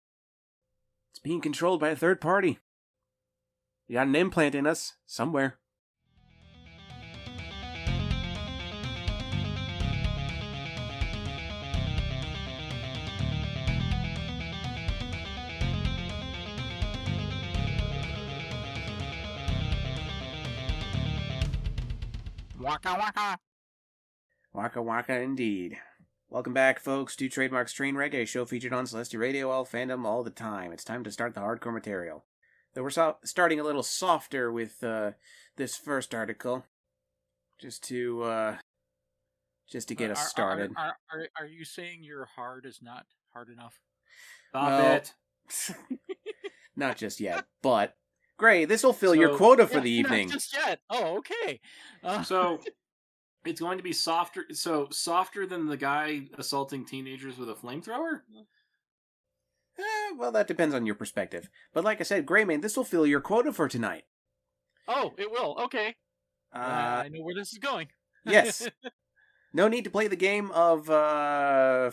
being controlled by a third party. You got an implant in us somewhere. Waka waka. Waka waka indeed. Welcome back, folks, to Trademark's Trainwreck, a show featured on Celestia Radio, all fandom, all the time. It's time to start the hardcore material. Though we're starting a little softer with this first article, just to get us started. Are you saying your hard is not hard enough? Stop it. Not just yet, but Gray, this will fill your quota for the evening. Not just yet. Oh, okay. So it's going to be softer. So softer than the guy assaulting teenagers with a flamethrower? Well, that depends on your perspective. But like I said, Greymane, this will fill your quota for tonight. Oh, it will. Okay. I know where this is going. Yes. No need to play the game of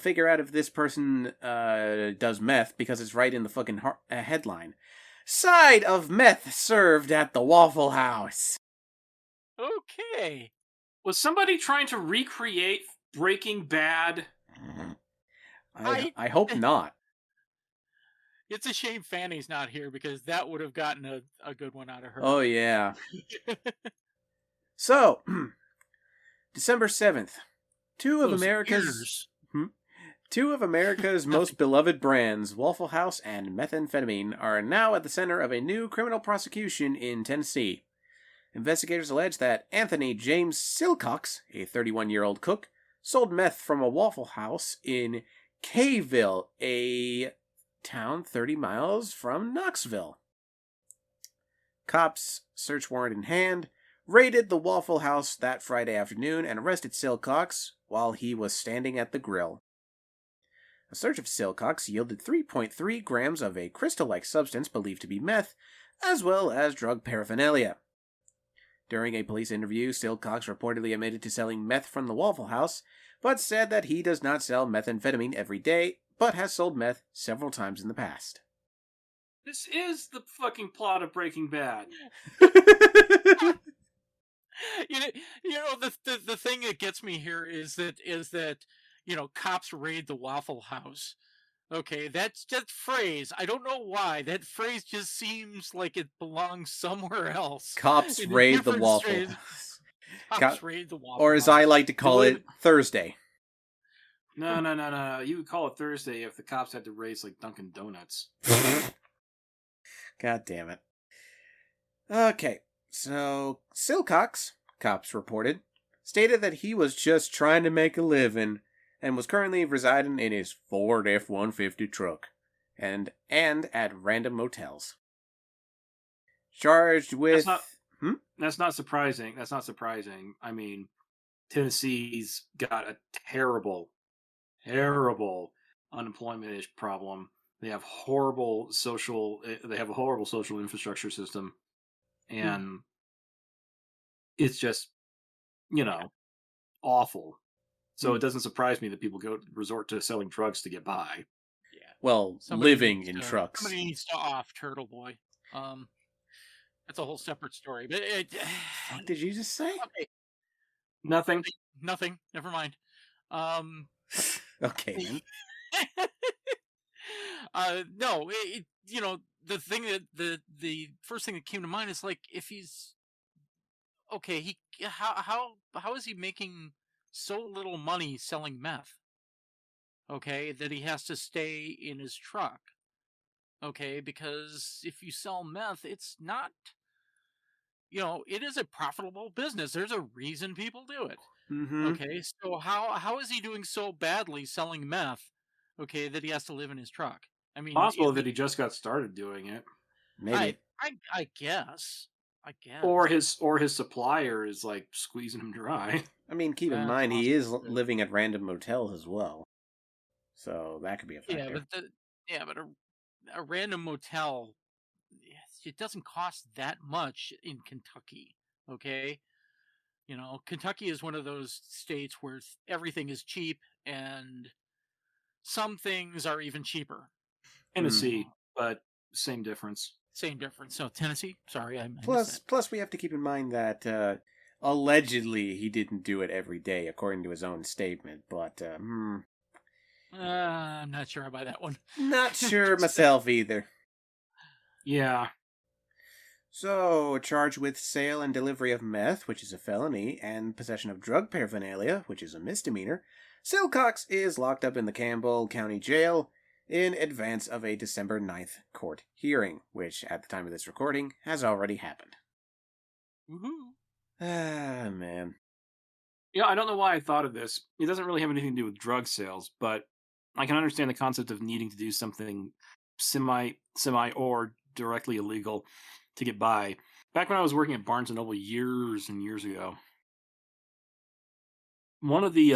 figure out if this person does meth, because it's right in the fucking headline. Side of meth served at the Waffle House. Okay. Was somebody trying to recreate Breaking Bad? I hope not. It's a shame Fanny's not here, because that would have gotten a good one out of her. Oh, yeah. So, December 7th, two of America's most beloved brands, Waffle House and methamphetamine, are now at the center of a new criminal prosecution in Tennessee. Investigators allege that Anthony James Silcox, a 31-year-old cook, sold meth from a Waffle House in Kayville, a town 30 miles from Knoxville. Cops, search warrant in hand, raided the Waffle House that Friday afternoon and arrested Silcox while he was standing at the grill. A search of Silcox yielded 3.3 grams of a crystal-like substance believed to be meth, as well as drug paraphernalia. During a police interview, Silcox reportedly admitted to selling meth from the Waffle House, but said that he does not sell methamphetamine every day, but has sold meth several times in the past. This is the fucking plot of Breaking Bad. You know the thing that gets me here is that cops raid the Waffle House. Okay, that's just phrase. I don't know why that phrase just seems like it belongs somewhere else. Cops In a raid the different Waffle phrase. House. Cops raid the Waffle Or as House. I like to call it, Thursday. No. You would call it Thursday if the cops had to race like Dunkin' Donuts. God damn it. Okay, so Silcox, cops reported, stated that he was just trying to make a living and was currently residing in his Ford F-150 truck and at random motels. Charged with... That's not surprising. That's not surprising. I mean, Tennessee's got a terrible unemployment problem. They have a horrible social infrastructure system, and it's just awful. So it doesn't surprise me that people resort to selling drugs to get by. Yeah. Well, living in trucks. Somebody needs to off Turtle Boy. That's a whole separate story. But What did you just say? Okay. Nothing. Never mind. Okay, then. No, the thing the first thing that came to mind is like if he's okay, how is he making so little money selling meth? Okay, that he has to stay in his truck. Okay, because if you sell meth, it's not, it is a profitable business. There's a reason people do it. Mm-hmm. Okay, so how is he doing so badly selling meth? Okay, that he has to live in his truck. I mean, Possible that he just got started doing it. Maybe. I guess. Or his supplier is like squeezing him dry. I mean, keep in mind, he is living at random motels as well. So that could be a factor. But a random motel, it doesn't cost that much in Kentucky. Okay, Kentucky is one of those states where everything is cheap and some things are even cheaper. Tennessee, but same difference. Same difference. So Tennessee, sorry, I Plus, we have to keep in mind that allegedly he didn't do it every day, according to his own statement. But I'm not sure about that one. Not sure myself either. Yeah. So, charged with sale and delivery of meth, which is a felony, and possession of drug paraphernalia, which is a misdemeanor, Silcox is locked up in the Campbell County Jail in advance of a December 9th court hearing, which, at the time of this recording, has already happened. Woohoo! Ah, man. Yeah, I don't know why I thought of this. It doesn't really have anything to do with drug sales, but I can understand the concept of needing to do something semi or directly illegal to get by. Back when I was working at Barnes & Noble years and years ago, one of the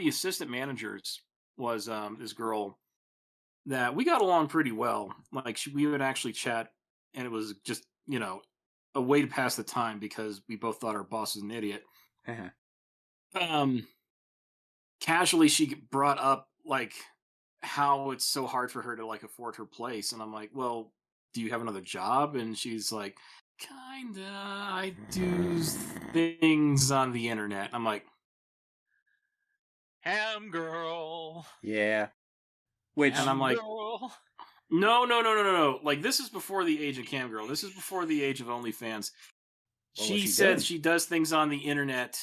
assistant managers was this girl that we got along pretty well. Like we would actually chat, and it was just a way to pass the time because we both thought our boss was an idiot. Casually, she brought up like how it's so hard for her to like afford her place, and I'm like, well, do you have another job? And she's like, kinda, I do things on the internet. I'm like, Ham girl. Yeah. Which, and I'm like, girl. No. Like, this is before the age of cam girl. This is before the age of OnlyFans. She said she does things on the internet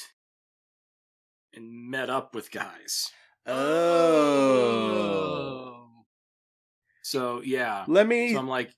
and met up with guys. Oh. So, yeah. Let me... So I'm like...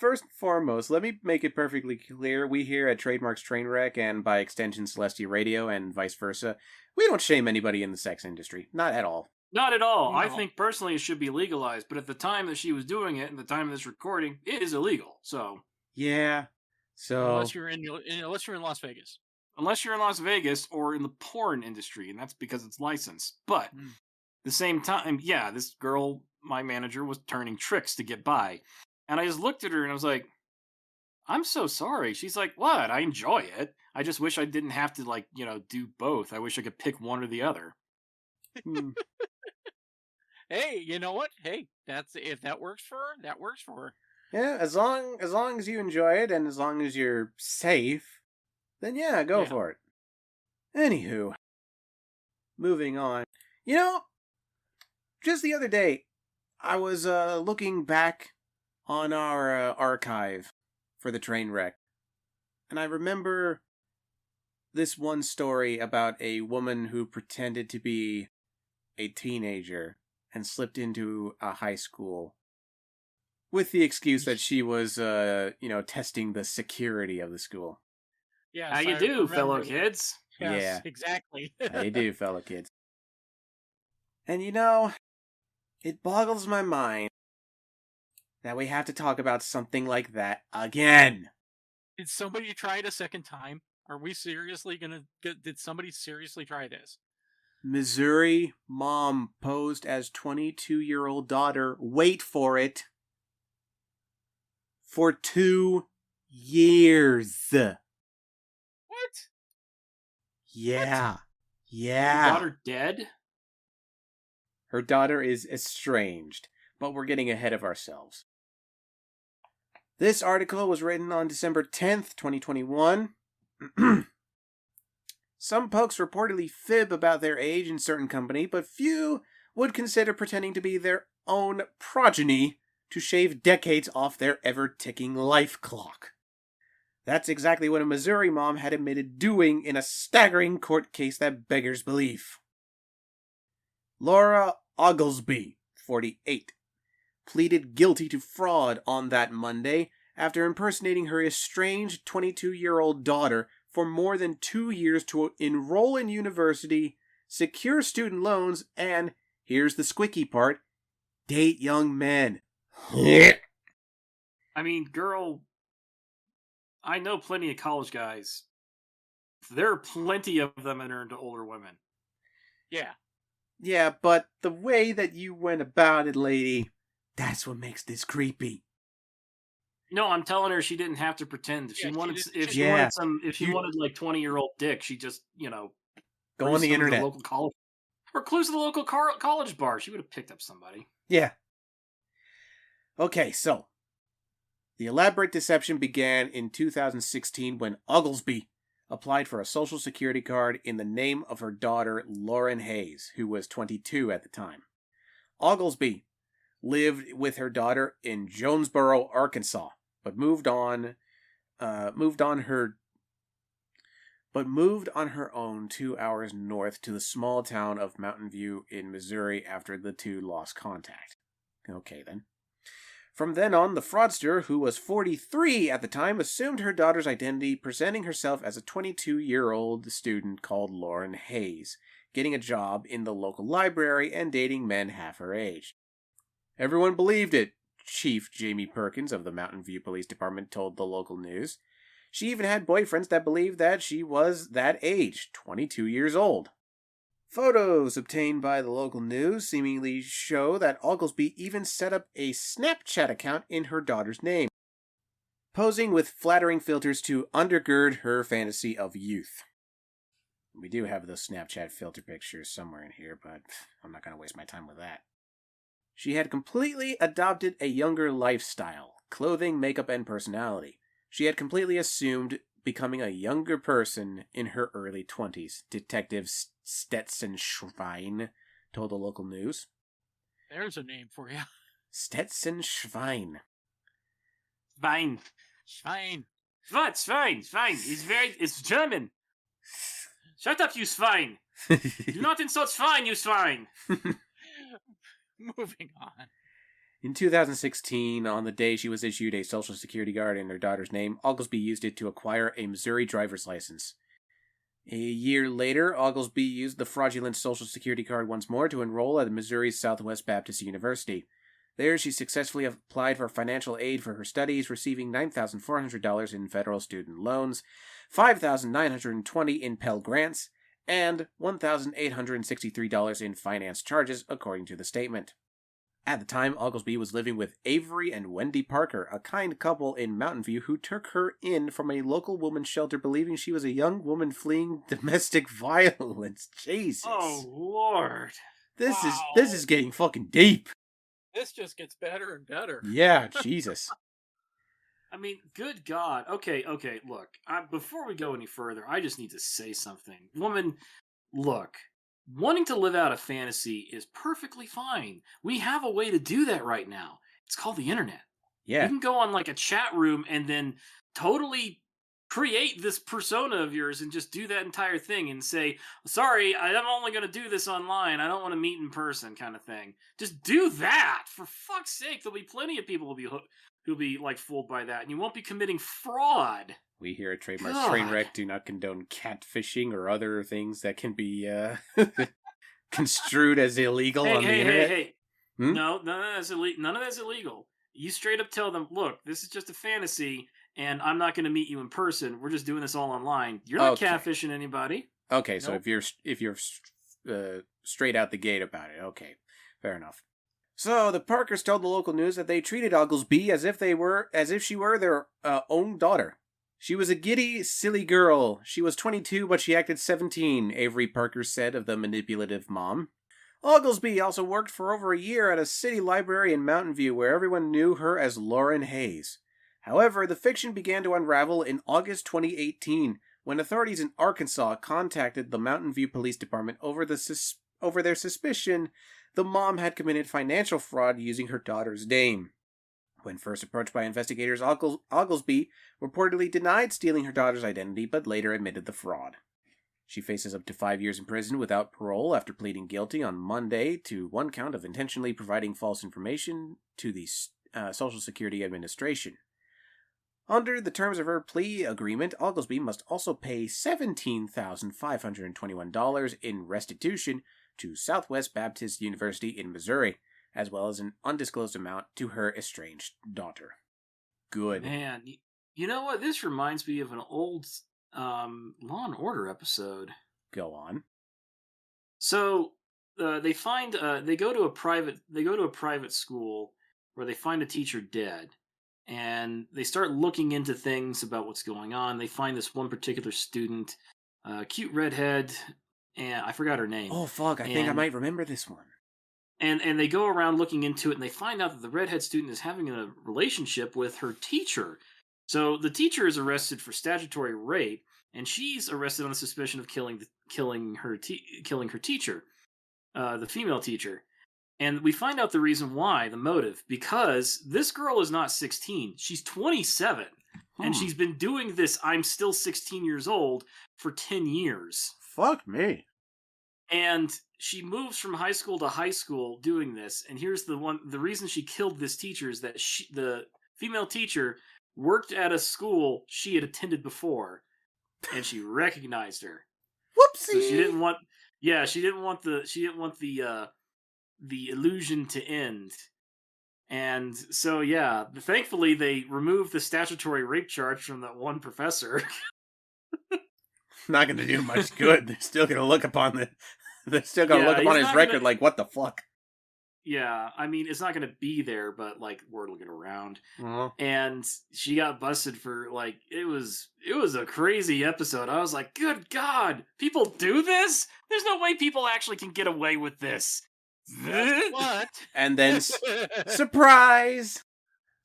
first and foremost, let me make it perfectly clear. We here at Trademark's Trainwreck and by extension Celestia Radio and vice versa, we don't shame anybody in the sex industry. Not at all. Not at all. I No. think personally it should be legalized, but at the time that she was doing it and the time of this recording, it is illegal. So Yeah. So Unless you're in Las Vegas. unless you're in Las Vegas or in the porn industry, and that's because it's licensed. But Mm. the same time, yeah, this girl, my manager, was turning tricks to get by. And I just looked at her and I was like, I'm so sorry. She's like, what? I enjoy it. I just wish I didn't have to, like, do both. I wish I could pick one or the other. hmm. Hey, you know what? Hey, if that works for her, that works for her. Yeah, as long as you enjoy it and as long as you're safe, then yeah, go Yeah. for it. Anywho, moving on. Just the other day, I was looking back on our archive for the train wreck, and I remember this one story about a woman who pretended to be a teenager and slipped into a high school with the excuse that she was, testing the security of the school. Yeah. How you do, fellow kids? Yes, Yeah. exactly. How you do, fellow kids? And it boggles my mind that we have to talk about something like that again. Did somebody try it a second time? Are we seriously gonna did somebody seriously try this? Missouri mom posed as 22-year-old daughter, wait for it, for 2 years. What? Yeah. Your Yeah. daughter dead? Her daughter is estranged, but we're getting ahead of ourselves. This article was written on December 10th, 2021. Some folks reportedly fib about their age in certain company, but few would consider pretending to be their own progeny to shave decades off their ever-ticking life clock. That's exactly what a Missouri mom had admitted doing in a staggering court case that beggars belief. Laura Oglesby, 48, pleaded guilty to fraud on that Monday after impersonating her estranged 22-year-old daughter for more than 2 years to enroll in university, secure student loans, and, here's the squicky part, date young men. I mean, girl, I know plenty of college guys. There are plenty of them that are into older women. Yeah. Yeah, but the way that you went about it, lady, that's what makes this creepy. No, I'm telling her she didn't have to pretend. If Yeah, she she wanted, didn't- if she Yeah. wanted some, if she You- wanted like 20-year-old dick, she just Go on cruise the to internet. local college, or cruise to the local college bar. She would have picked up somebody. Yeah. Okay, so the elaborate deception began in 2016 when Oglesby applied for a social security card in the name of her daughter, Lauren Hayes, who was 22 at the time. Oglesby lived with her daughter in Jonesboro, Arkansas, but moved on her own 2 hours north to the small town of Mountain View in Missouri after the two lost contact. Okay, then. From then on, the fraudster, who was 43 at the time, assumed her daughter's identity, presenting herself as a 22-year-old student called Lauren Hayes, getting a job in the local library and dating men half her age. Everyone believed it, Chief Jamie Perkins of the Mountain View Police Department told the local news. She even had boyfriends that believed that she was that age, 22 years old. Photos obtained by the local news seemingly show that Oglesby even set up a Snapchat account in her daughter's name, posing with flattering filters to undergird her fantasy of youth. We do have those Snapchat filter pictures somewhere in here, but I'm not going to waste my time with that. She had completely adopted a younger lifestyle, clothing, makeup, and personality. She had completely assumed becoming a younger person in her early 20s, Detective Stetson Schwein told the local news. There's a name for you. Stetson Schwein. Fine. Fine. What? Fine. It's German. Shut up, you swine. Do not insult swine, you swine. Moving on. In 2016, on the day she was issued a Social Security card in her daughter's name, Oglesby used it to acquire a Missouri driver's license. A year later, Oglesby used the fraudulent Social Security card once more to enroll at Missouri's Southwest Baptist University. There, she successfully applied for financial aid for her studies, receiving $9,400 in federal student loans, $5,920 in Pell Grants, and $1,863 in finance charges, according to the statement. At the time, Oglesby was living with Avery and Wendy Parker, a kind couple in Mountain View who took her in from a local woman's shelter believing she was a young woman fleeing domestic violence. Jesus. Oh, Lord. This Wow. is getting fucking deep. This just gets better and better. Yeah, Jesus. I mean, good God. Okay, look. Before we go any further, I just need to say something. Woman, look. Wanting to live out a fantasy is perfectly fine. We have a way to do that right now. It's called the internet. Yeah. You can go on like a chat room and then totally create this persona of yours and just do that entire thing and say, sorry, I'm only going to do this online. I don't want to meet in person kind of thing. Just do that. For fuck's sake, there'll be plenty of people who'll be like fooled by that, and you won't be committing fraud. We here at Trademark God. Trainwreck do not condone catfishing or other things that can be construed as illegal on the internet. Hey. Hmm? No, none of that's illegal. You straight up tell them, look, this is just a fantasy, and I'm not going to meet you in person. We're just doing this all online. You're not Okay. catfishing anybody. Okay, so Nope. if you're straight out the gate about it, okay, fair enough. So the Parkers told the local news that they treated Oglesby as if she were their own daughter. She was a giddy, silly girl. She was 22, but she acted 17, Avery Parker said of the manipulative mom. Oglesby also worked for over a year at a city library in Mountain View where everyone knew her as Lauren Hayes. However, the fiction began to unravel in August 2018 when authorities in Arkansas contacted the Mountain View Police Department over their suspicion the mom had committed financial fraud using her daughter's name. When first approached by investigators, Oglesby reportedly denied stealing her daughter's identity, but later admitted the fraud. She faces up to 5 years in prison without parole after pleading guilty on Monday to one count of intentionally providing false information to the Social Security Administration. Under the terms of her plea agreement, Oglesby must also pay $17,521 in restitution to Southwest Baptist University in Missouri, as well as an undisclosed amount to her estranged daughter. Good. Man, you know what? This reminds me of an old Law and Order episode. Go on. So they go to a private school where they find a teacher dead, and they start looking into things about what's going on. They find this one particular student, cute redhead, and I forgot her name. Oh, fuck, I think I might remember this one. And they go around looking into it, and they find out that the redhead student is having a relationship with her teacher. So the teacher is arrested for statutory rape, and she's arrested on the suspicion of killing her teacher, the female teacher. And we find out the reason why, the motive, because this girl is not 16; she's 27, and she's been doing this "I'm still 16 years old" for 10 years. Fuck me. And she moves from high school to high school doing this. And here's the reason she killed this teacher is that the female teacher worked at a school she had attended before, and she recognized her. Whoopsie. So she didn't want the illusion to end. And so, yeah, thankfully they removed the statutory rape charge from that one professor. Not going to do much good. They're still going to look upon his record like, what the fuck? Yeah, I mean, it's not going to be there, but, like, word will get around. Uh-huh. And she got busted for, like, it was a crazy episode. I was like, good God, people do this? There's no way people actually can get away with this. What? And then, surprise!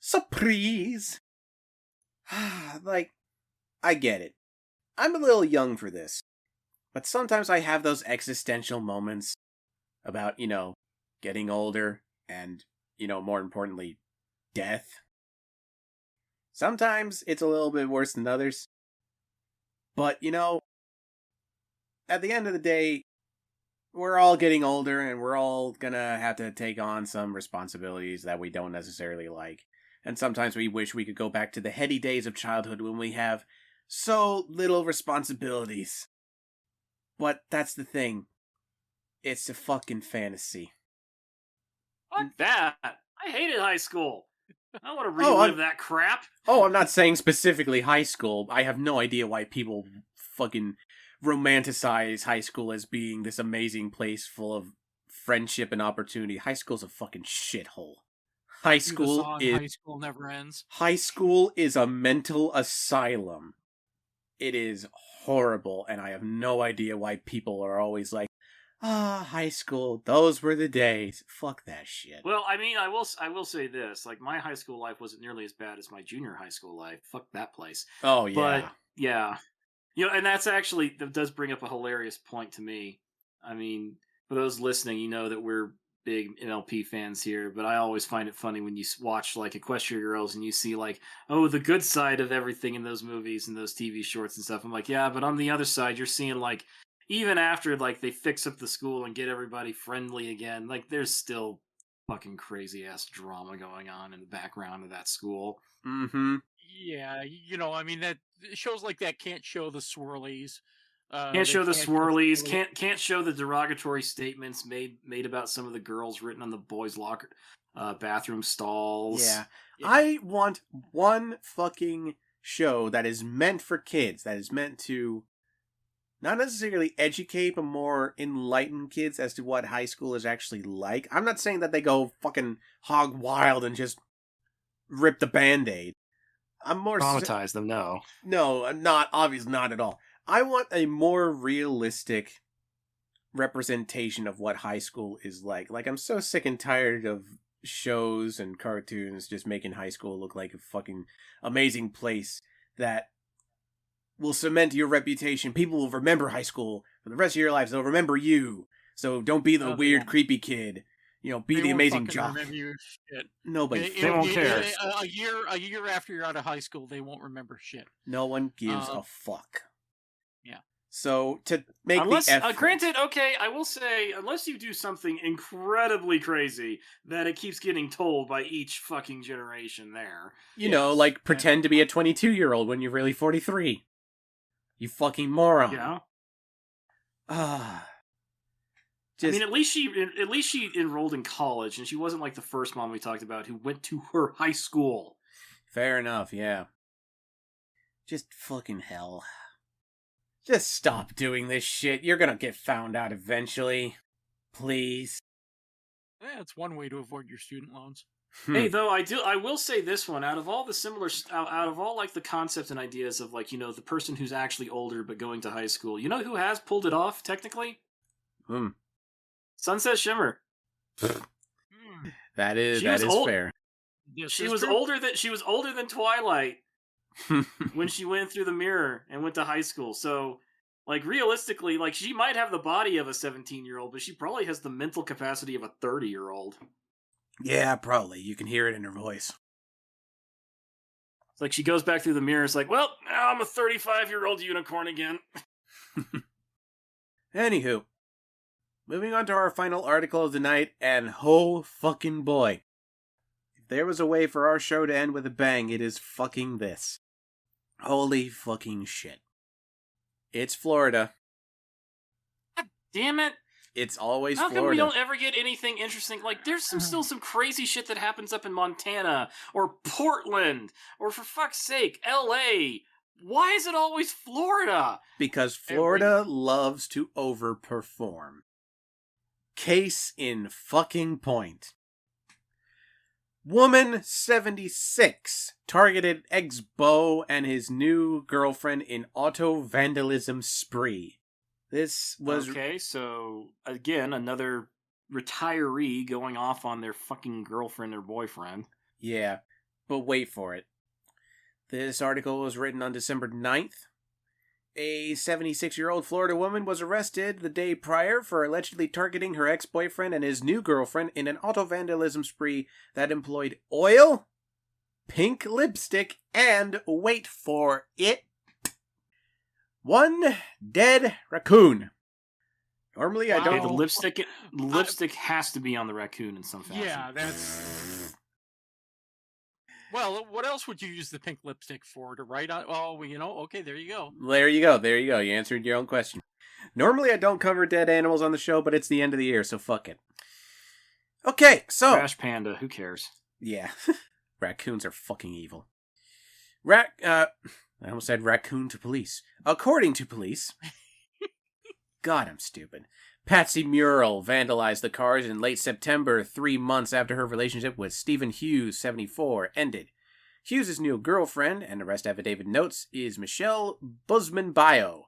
Surprise! Like, I get it. I'm a little young for this. But sometimes I have those existential moments about, getting older and, more importantly, death. Sometimes it's a little bit worse than others. But, at the end of the day, we're all getting older, and we're all gonna have to take on some responsibilities that we don't necessarily like. And sometimes we wish we could go back to the heady days of childhood when we have so little responsibilities. But that's the thing. It's a fucking fantasy. Fuck that. I hated high school. I don't want to Oh, relive that crap. I'm not saying specifically high school. I have no idea why people fucking romanticize high school as being this amazing place full of friendship and opportunity. High school's a fucking shithole. High Do the school song is High School Never Ends. High school is a mental asylum. It is horrible, and I have no idea why people are always like, high school, those were the days. Fuck that shit. Well, I mean, I will say this: like, my high school life wasn't nearly as bad as my junior high school life. Fuck that place. Oh, yeah. But yeah, and that does bring up a hilarious point to me. I mean, for those listening, you know that we're big MLP fans here, but I always find it funny when you watch like Equestria Girls and you see like, oh, the good side of everything in those movies and those TV shorts and stuff. I'm like, yeah, but on the other side, you're seeing like, even after like they fix up the school and get everybody friendly again, like there's still fucking crazy ass drama going on in the background of that school. Mm-hmm. Yeah, I mean, that shows like that can't show the swirlies. Can't show the swirlies. Can't Can't show the derogatory statements made about some of the girls written on the boys' locker, bathroom stalls. Yeah. I want one fucking show that is meant for kids, that is meant to not necessarily educate, but more enlighten kids as to what high school is actually like. I'm not saying that they go fucking hog wild and just rip the Band-Aid. I'm more traumatize them. No, not obviously not at all. I want a more realistic representation of what high school is like. Like, I'm so sick and tired of shows and cartoons just making high school look like a fucking amazing place that will cement your reputation. People will remember high school for the rest of your lives. They'll remember you. So don't be the weird, creepy kid. Be the amazing jock. Nobody. They won't care. A year after you're out of high school, they won't remember shit. No one gives a fuck. Yeah. So to make unless, the effort, granted, okay, I will say, unless you do something incredibly crazy that it keeps getting told by each fucking generation there. Like pretend to be a 22-year-old when you're really 43. You fucking moron. Yeah. Just, I mean, at least she enrolled in college, and she wasn't like the first mom we talked about who went to her high school. Fair enough, yeah. Just fucking hell. Just stop doing this shit. You're gonna get found out eventually. Please. Yeah, it's one way to avoid your student loans. Hey, though, I will say this one, out of all like the concepts and ideas of like, the person who's actually older but going to high school, you know who has pulled it off technically? Sunset Shimmer. That is fair. She was older than Twilight when she went through the mirror and went to high school. So, like, realistically, like, she might have the body of a 17-year-old, but she probably has the mental capacity of a 30-year-old. Yeah, probably. You can hear it in her voice. It's like she goes back through the mirror. It's like, well, now I'm a 35-year-old unicorn again. Anywho, moving on to our final article of the night, and oh fucking boy. If there was a way for our show to end with a bang, it is fucking this. Holy fucking shit. It's Florida. God damn it. It's always How Florida. come we don't ever get anything interesting? Like, there's still some crazy shit that happens up in Montana, or Portland, or for fuck's sake, LA. Why is it always Florida? Because Florida loves to overperform. Case in fucking point. Woman 76 targeted ex-beau and his new girlfriend in auto vandalism spree. This was... Okay, so, again, another retiree going off on their fucking girlfriend or boyfriend. Yeah, but wait for it. This article was written on December 9th. A 76-year-old Florida woman was arrested the day prior for allegedly targeting her ex-boyfriend and his new girlfriend in an auto vandalism spree that employed oil, pink lipstick, and, wait for it, one dead raccoon. Normally, I Okay, don't. the Wow. lipstick has to be on the raccoon in some fashion. Yeah, that's. Well, what else would you use the pink lipstick for? To write on? Oh, well, okay, there you go. There you go. There you go. You answered your own question. Normally, I don't cover dead animals on the show, but it's the end of the year, so fuck it. Okay, so Trash panda, who cares? yeah, raccoons are fucking evil. I almost said raccoon to police. According to police, God, I'm stupid. Patsy Murrell vandalized the cars in late September, 3 months after her relationship with Stephen Hughes, 74, ended. Hughes' new girlfriend, and arrest affidavit notes, is Michelle Busman-Bio,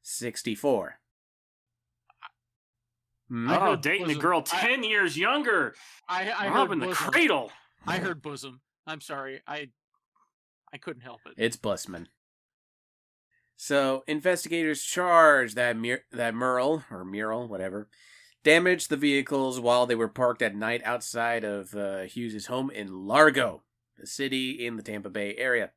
64. I Oh, heard dating a bosom. girl 10 years younger. I Rob heard in the bosom. cradle. I heard bosom. I'm sorry. I couldn't help it. It's Busman. So, investigators charge that Murrell, or Mural, whatever, damaged the vehicles while they were parked at night outside of Hughes' home in Largo, a city in the Tampa Bay area.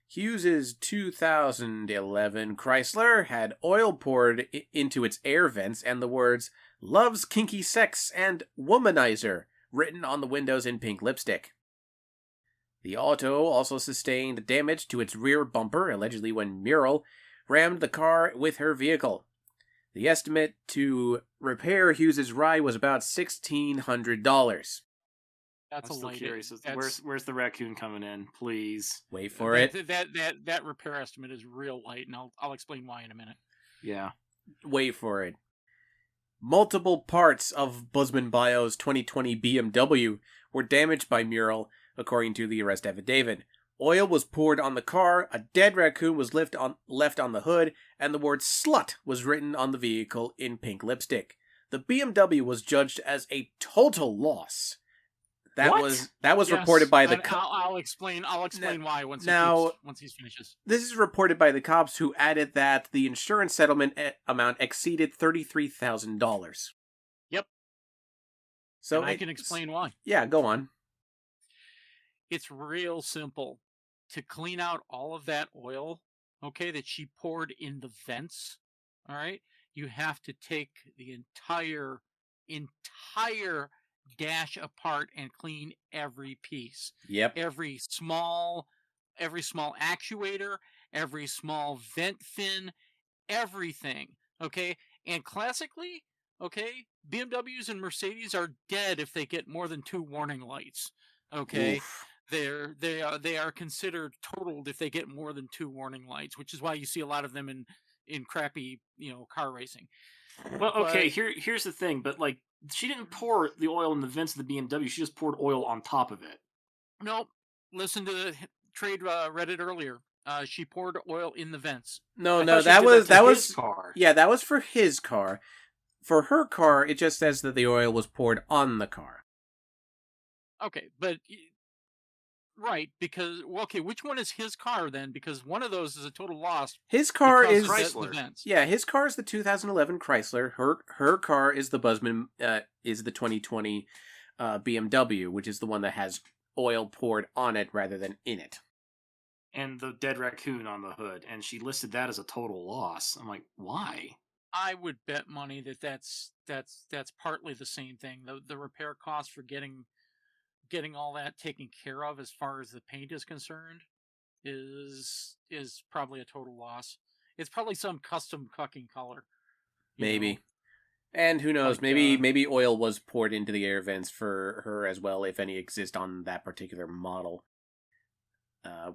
Hughes' 2011 Chrysler had oil poured into its air vents and the words, "Loves kinky sex" and "womanizer" written on the windows in pink lipstick. The auto also sustained damage to its rear bumper, allegedly when Murrell rammed the car with her vehicle. The estimate to repair Hughes' ride was about $1,600. That's I'm a still light. curious. That's, Where's the raccoon coming in? Please. Wait for it. That repair estimate is real light, and I'll explain why in a minute. Yeah. Wait for it. Multiple parts of Busman-Bio's 2020 BMW were damaged by Murrell, according to the arrest affidavit. Oil was poured on the car, a dead raccoon was left on the hood, and the word "slut" was written on the vehicle in pink lipstick. The BMW was judged as a total loss. That What? was Yes, reported by the and I'll explain why once he finishes. This is reported by the cops, who added that the insurance settlement amount exceeded $33,000. Yep. So and I can explain why. Yeah, go on. It's real simple. To clean out all of that oil, okay, that she poured in the vents, all right, you have to take the entire dash apart and clean every piece. Yep. Every small actuator, every small vent fin, everything, okay? And classically, okay, BMWs and Mercedes are dead if they get more than 2 warning lights, okay? Oof. They are considered totaled if they get more than 2 warning lights, which is why you see a lot of them in crappy, car racing. Well, okay, But here's the thing, but like she didn't pour the oil in the vents of the BMW, she just poured oil on top of it. no, listen to the trade Reddit earlier. She poured oil in the vents. No, I thought she that did was to his car. Yeah, that was for his car. For her car, it just says that the oil was poured on the car. Okay, but right, because which one is his car then? Because one of those is a total loss. His car is Chrysler. Yeah, his car is the 2011 Chrysler. Her car is the Busman is the 2020 BMW, which is the one that has oil poured on it rather than in it. And the dead raccoon on the hood, and she listed that as a total loss. I'm like, why? I would bet money that's partly the same thing. The repair cost for getting all that taken care of as far as the paint is concerned is probably a total loss. It's probably some custom fucking color. Maybe. And who knows, Like, maybe oil was poured into the air vents for her as well, if any exist on that particular model.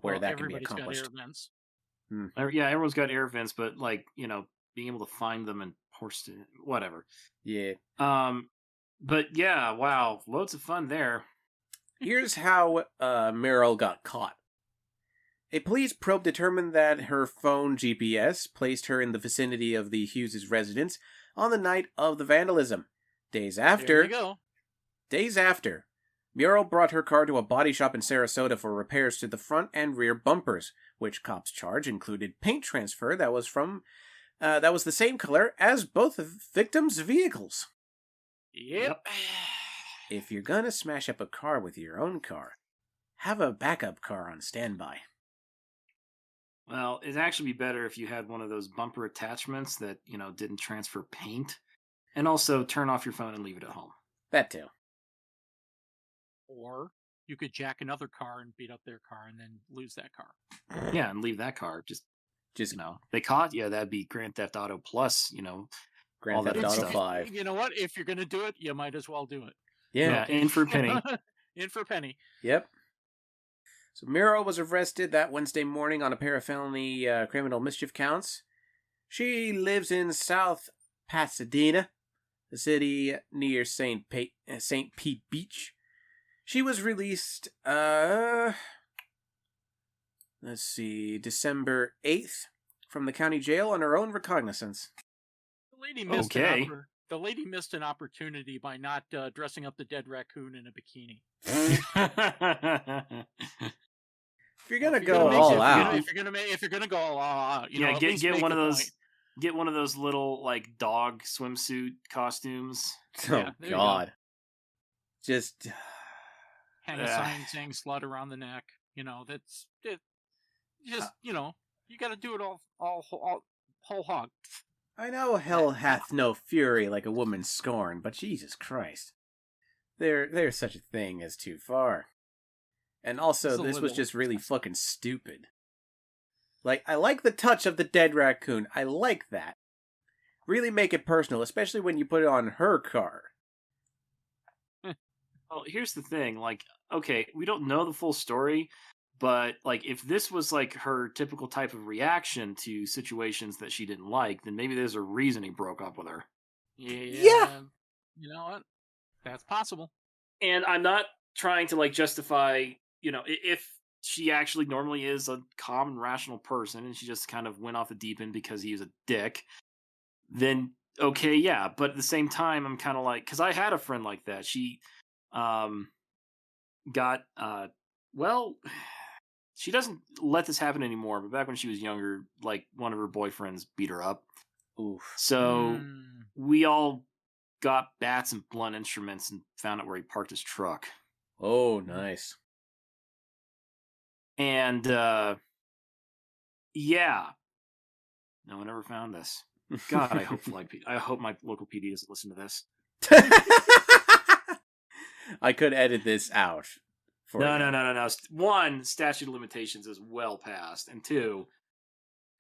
Where that can be accomplished. Got air vents. Yeah, everyone's got air vents, but like, being able to find them and force it, whatever. Yeah. But yeah, wow, loads of fun there. Here's how Meryl got caught. A police probe determined that her phone GPS placed her in the vicinity of the Hughes' residence on the night of the vandalism. Days after, Muriel brought her car to a body shop in Sarasota for repairs to the front and rear bumpers, which cops charge included paint transfer that was the same color as both the victims' vehicles. Yep. If you're gonna smash up a car with your own car, have a backup car on standby. Well, it'd actually be better if you had one of those bumper attachments that, didn't transfer paint. And also turn off your phone and leave it at home. That too. Or you could jack another car and beat up their car and then lose that car. Yeah, and leave that car. Just they caught you. That'd be Grand Theft Auto plus, Grand all that Theft other Auto stuff. 5. You know what? If you're going to do it, you might as well do it. Yeah. In for a penny. In for a penny. Yep. So Miro was arrested that Wednesday morning on a pair of felony criminal mischief counts. She lives in South Pasadena, the city near St. Pete Beach. She was released, December 8th from the county jail on her own recognizance. The lady missed Okay. The lady missed an opportunity by not dressing up the dead raccoon in a bikini. If you're gonna go all out, if you're gonna go all out, get one of those. Get one of those little like dog swimsuit costumes. oh God, just hang a sign saying "slut" around the neck. That's it. Just you got to do it all whole hog. I know hell hath no fury like a woman's scorn, but Jesus Christ, there's such a thing as too far. And also, this was just really fucking stupid. Like, I like the touch of the dead raccoon. I like that. Really make it personal, especially when you put it on her car. Well, here's the thing. Like, okay, we don't know the full story, but like, if this was like her typical type of reaction to situations that she didn't like, then maybe there's a reason he broke up with her. Yeah. You know what? That's possible. And I'm not trying to like justify, if she actually normally is a calm and rational person and she just kind of went off the deep end because he was a dick, then okay, yeah. But at the same time, I'm kind of like, because I had a friend like that. She got, she doesn't let this happen anymore, but back when she was younger, like one of her boyfriends beat her up. Oof. So we all got bats and blunt instruments and found out where he parked his truck. Oh, nice. And, yeah. No one ever found this. God, I hope my local PD doesn't listen to this. I could edit this out. No. One, statute of limitations is well past, and two,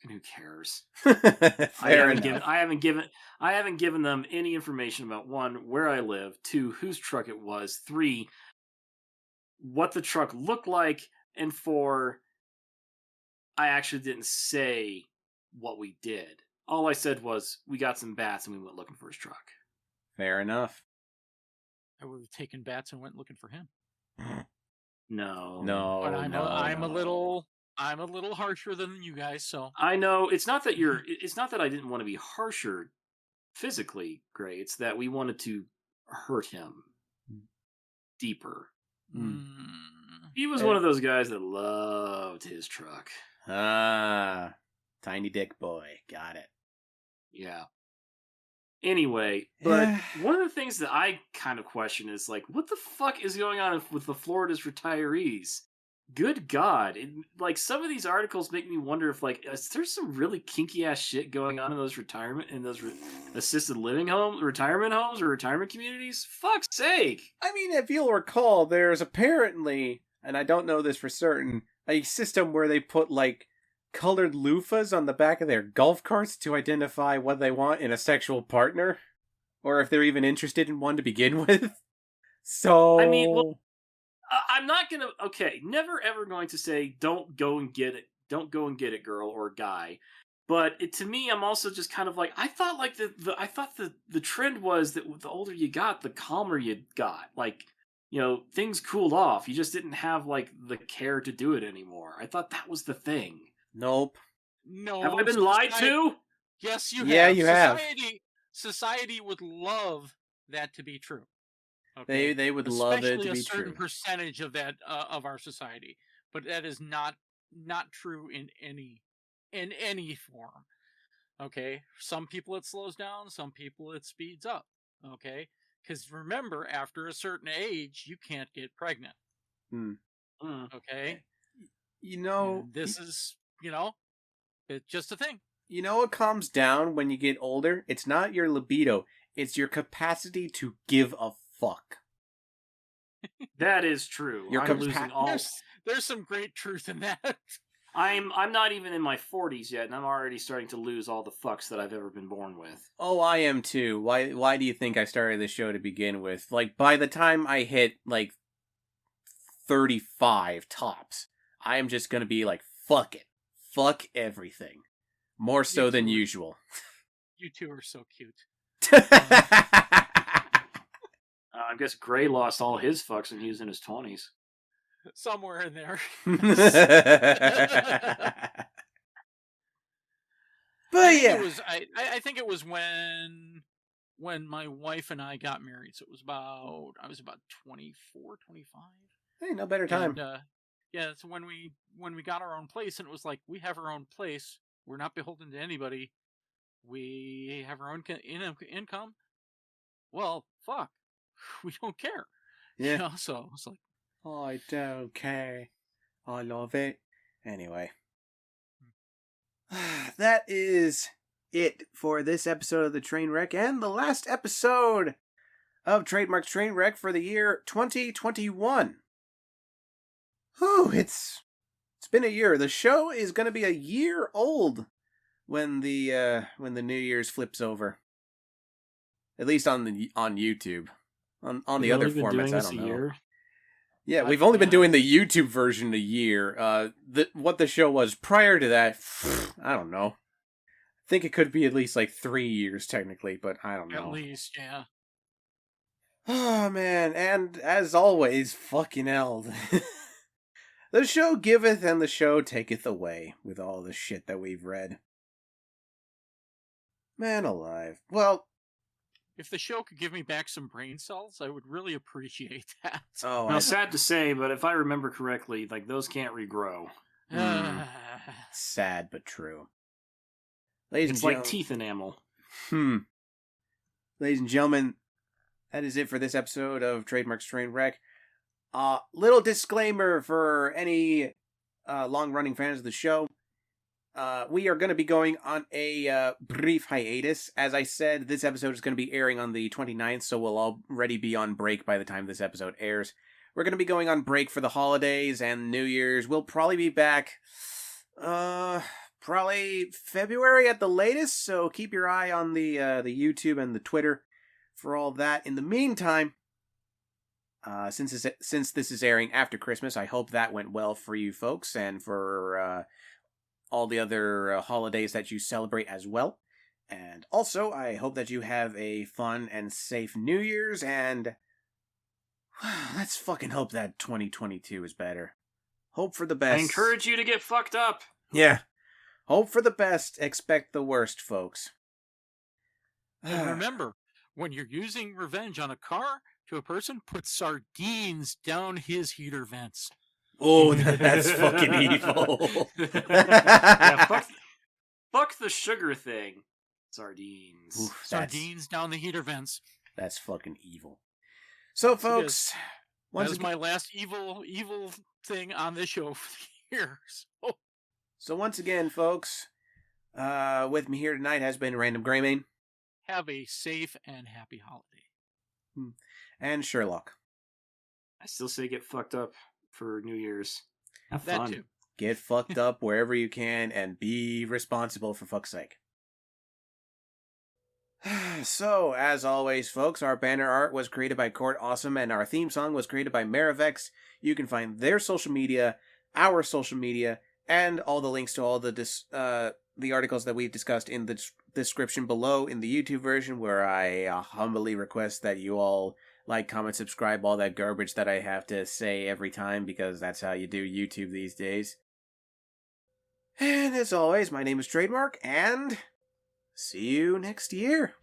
who cares? I haven't given them any information about one, where I live, two, whose truck it was, three, what the truck looked like, and four, I actually didn't say what we did. All I said was we got some bats and we went looking for his truck. Fair enough. I would have taken bats and went looking for him. No. But I'm a little harsher than you guys, so I know it's not that I didn't want to be harsher physically, Gray. It's that we wanted to hurt him deeper. He was one of those guys that loved his truck. Ah, tiny dick boy. Got it. Yeah. Anyway, but one of the things that I kind of question is like, what the fuck is going on with the Florida's retirees? Good God. Like, some of these articles make me wonder if, like, is there some really kinky ass shit going on in those assisted living retirement homes or retirement communities? Fuck's sake. I mean, if you'll recall, there's apparently, and I don't know this for certain, a system where they put, like, colored loofahs on the back of their golf carts to identify what they want in a sexual partner, or if they're even interested in one to begin with. So, I mean, well, I'm not gonna. Okay, never ever going to say don't go and get it. Don't go and get it, girl or guy. But to me, I'm also just kind of like, I thought like the trend was that the older you got, the calmer you got. Like, things cooled off. You just didn't have like the care to do it anymore. I thought that was the thing. Nope. No. Have I been lied to? Yes, you have. Yeah, you have. Society would love that to be true. Okay? They would love it to be true. Especially a certain percentage of that of our society, but that is not true in any form. Okay, some people it slows down, some people it speeds up. Okay, because remember, after a certain age, you can't get pregnant. Okay, this is it's just a thing. You know what calms down when you get older? It's not your libido. It's your capacity to give a fuck. That is true. Your I'm losing all. There's some great truth in that. I'm not even in my 40s yet, and I'm already starting to lose all the fucks that I've ever been born with. Oh, I am too. Why do you think I started the show to begin with? Like, by the time I hit, like, 35 tops, I am just gonna be like, fuck it. Fuck everything. More so than usual. You two are so cute. I guess Gray lost all his fucks when he was in his 20s. Somewhere in there. But yeah. I think it was when my wife and I got married. So it was I was about 24, 25. Hey, no better time. And, yeah, so when we got our own place, and it was like, we have our own place. We're not beholden to anybody. We have our own income. Well, fuck. We don't care. Yeah. You know, so it's like, I don't care. I love it. Anyway. That is it for this episode of the Trainwreck and the last episode of Trademark Trainwreck for the year 2021. Whew, it's been a year. The show is going to be a year old when the New Year's flips over. At least on YouTube. On the other formats, I don't know. Year? Yeah, we've only been doing the YouTube version a year. What the show was prior to that, I don't know. I think it could be at least like 3 years technically, but I don't know. at least, yeah. Oh man, and as always, fucking hell. The show giveth and the show taketh away with all the shit that we've read. Man alive. Well, if the show could give me back some brain cells, I would really appreciate that. Oh, now, sad to say, but if I remember correctly, like those can't regrow. Sad but true. It's like teeth enamel. Ladies and gentlemen, that is it for this episode of Trademark's Trainwreck. Little disclaimer for any long-running fans of the show. We are going to be going on a brief hiatus. As I said, this episode is going to be airing on the 29th, so we'll already be on break by the time this episode airs. We're going to be going on break for the holidays and New Year's. We'll probably be back, probably February at the latest, so keep your eye on the YouTube and the Twitter for all that. In the meantime, since this is airing after Christmas, I hope that went well for you folks and for all the other holidays that you celebrate as well. And also, I hope that you have a fun and safe New Year's, and let's fucking hope that 2022 is better. Hope for the best. I encourage you to get fucked up. Yeah. Hope for the best, expect the worst, folks. And remember, when you're using revenge on a car to a person, put sardines down his heater vents. Oh, that's fucking evil. Yeah, fuck the sugar thing. Sardines. Oof, Sardines down the heater vents. That's fucking evil. So, folks, that is my last evil thing on this show for the year. So once again, folks, with me here tonight has been RandomGreymane. Have a safe and happy holiday. And Sherlock. I still say get fucked up for New Year's. Have fun. That too. Get fucked up wherever you can and be responsible, for fuck's sake. So, as always, folks, our banner art was created by Court Awesome and our theme song was created by Marivex. You can find their social media, our social media, and all the links to all the articles that we've discussed in the description below in the YouTube version, where I humbly request that you all like, comment, subscribe, all that garbage that I have to say every time, because that's how you do YouTube these days. And as always, my name is Trademark, and see you next year.